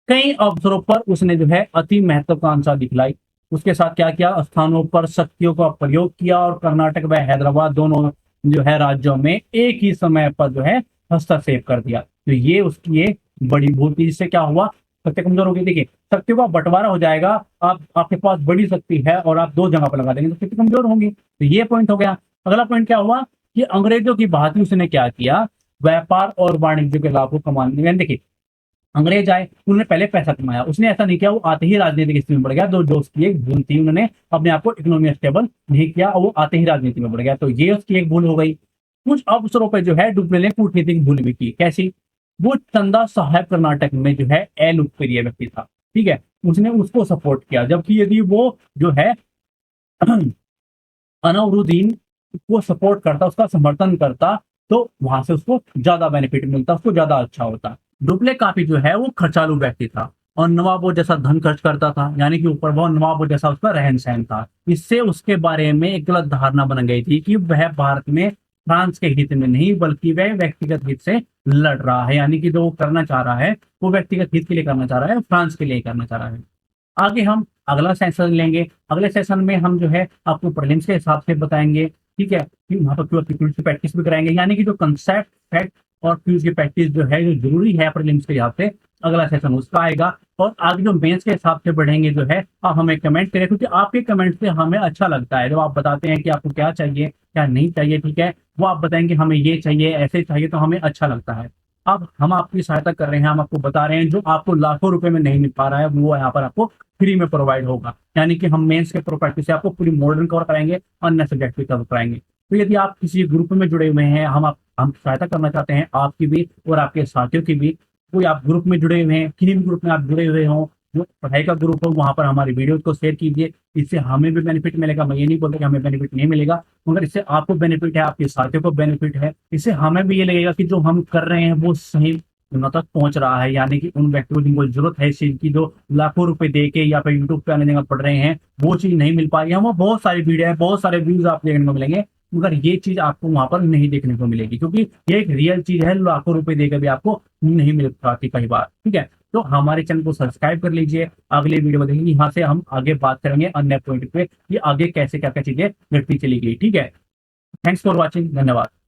कई अवसरों पर उसने जो है अति महत्वाकांक्षा दिखलाई। उसके साथ क्या किया, स्थानों पर शक्तियों का प्रयोग किया और कर्नाटक व हैदराबाद दोनों जो है राज्यों में एक ही समय पर जो है हस्तक्षेप कर दिया। तो ये उसकी एक बड़ी भूल थी, जिससे क्या हुआ, शक्ति कमजोर हो गई। देखिए, शक्तियों का बंटवारा हो जाएगा, आप आपके पास बड़ी शक्ति है और आप दो जगह पर लगा देंगे तो शक्ति कमजोर होंगी। तो ये पॉइंट हो गया। अगला पॉइंट क्या हुआ कि अंग्रेजों की भांति उसने क्या किया, व्यापार और वाणिज्य के लाभ को कमाने। देखिए, अंग्रेज आए, उन्होंने पहले पैसा कमाया, उसने ऐसा नहीं किया वो आते ही राजनीतिक स्थिति में बढ़ गया। जो उसकी एक भूल थी, उन्होंने अपने आप को इकोनॉमी स्टेबल नहीं किया और वो आते ही राजनीति में बढ़ गया, तो ये उसकी एक भूल हो गई। कुछ अवसरों पर जो है डुप्ले ने कूटनीतिक भूल भी की। कैसी, वो चंदा साहब कर्नाटक में जो है लोकप्रिय व्यक्ति था। ठीक है, उसने उसको सपोर्ट किया, जबकि यदि वो जो है अनाउरुद्दीन को सपोर्ट करता, उसका समर्थन करता, तो वहां से उसको ज्यादा बेनिफिट मिलता, उसको ज्यादा अच्छा होता। डुप्ले काफी जो है वो खर्चालू व्यक्ति था और नवाबों जैसा धन खर्च करता था, यानी कि ऊपर वो नवाबों जैसा उसका रहन सहन था। इससे उसके बारे में एक गलत धारणा बन गई थी कि वह भारत में फ्रांस के हित में नहीं बल्कि वह व्यक्तिगत हित से लड़ रहा है, यानी कि जो वो करना चाह रहा है वो व्यक्तिगत हित के लिए करना चाह रहा है, फ्रांस के लिए करना चाह रहा है। आगे हम अगला सेशन लेंगे। अगले सेशन में हम जो है आपको प्रीलिम्स के हिसाब से बताएंगे। ठीक है, कि वहाँ पर क्विज की प्रैक्टिस भी कराएंगे, यानी कि जो कंसेप्ट फैक्ट और क्विज की प्रैक्टिस जो है जो जरूरी है प्रीलिम्स के हिसाब से अगला सेशन उसका आएगा। और आगे जो मेंस के हिसाब से बढ़ेंगे जो है, आप हमें कमेंट करें, क्योंकि आपके कमेंट से हमें अच्छा लगता है। जब आप बताते हैं कि आपको क्या चाहिए क्या नहीं चाहिए, ठीक है, वो आप बताएंगे हमें ये चाहिए ऐसे चाहिए, तो हमें अच्छा लगता है। अब हम आपकी सहायता कर रहे हैं, हम आपको बता रहे हैं जो आपको लाखों रुपए में नहीं मिल पा रहा है वो यहाँ पर आपको फ्री में प्रोवाइड होगा। यानी कि हम मेंस के प्रोफेक्ट से आपको पूरी मॉडर्न कवर कराएंगे, अन्य सब्जेक्ट भी कवर कराएंगे। तो यदि आप किसी ग्रुप में जुड़े हुए हैं, हम सहायता करना चाहते हैं आपकी भी और आपके साथियों की भी। कोई आप ग्रुप में जुड़े हुए हैं, किसी भी ग्रुप में आप जुड़े हुए हों, जो पढ़ाई का ग्रुप हो, वहां पर हमारी वीडियोस को शेयर कीजिए। इससे हमें भी बेनिफिट मिलेगा। मैं ये नहीं बोलता कि हमें बेनिफिट नहीं मिलेगा, मगर इससे आपको बेनिफिट है, आपके साथियों को बेनिफिट है। इससे हमें भी ये लगेगा कि जो हम कर रहे हैं वो सही उन तक पहुंच रहा है। यानी कि उन व्यक्तियों को जिनको जरूरत है इस चीज की, जो लाखों रुपए दे के या फिर यूट्यूब पे आने जगह पढ़ रहे हैं, वो चीज नहीं मिल पा रही है। वहाँ बहुत सारी वीडियो है, बहुत सारे व्यूज आप देखने को मिलेंगे, मगर ये चीज आपको वहां पर नहीं देखने को मिलेगी, क्योंकि ये एक रियल चीज है। लाखों रुपए देकर भी आपको नहीं मिल पाती कई बार, ठीक है। तो हमारे चैनल को सब्सक्राइब कर लीजिए। अगले वीडियो में देखेंगे, यहाँ से हम आगे बात करेंगे अन्य पॉइंट पे कि आगे कैसे क्या क्या चीजें बढ़ती चली गई, ठीक है। थैंक्स फॉर वॉचिंग, धन्यवाद।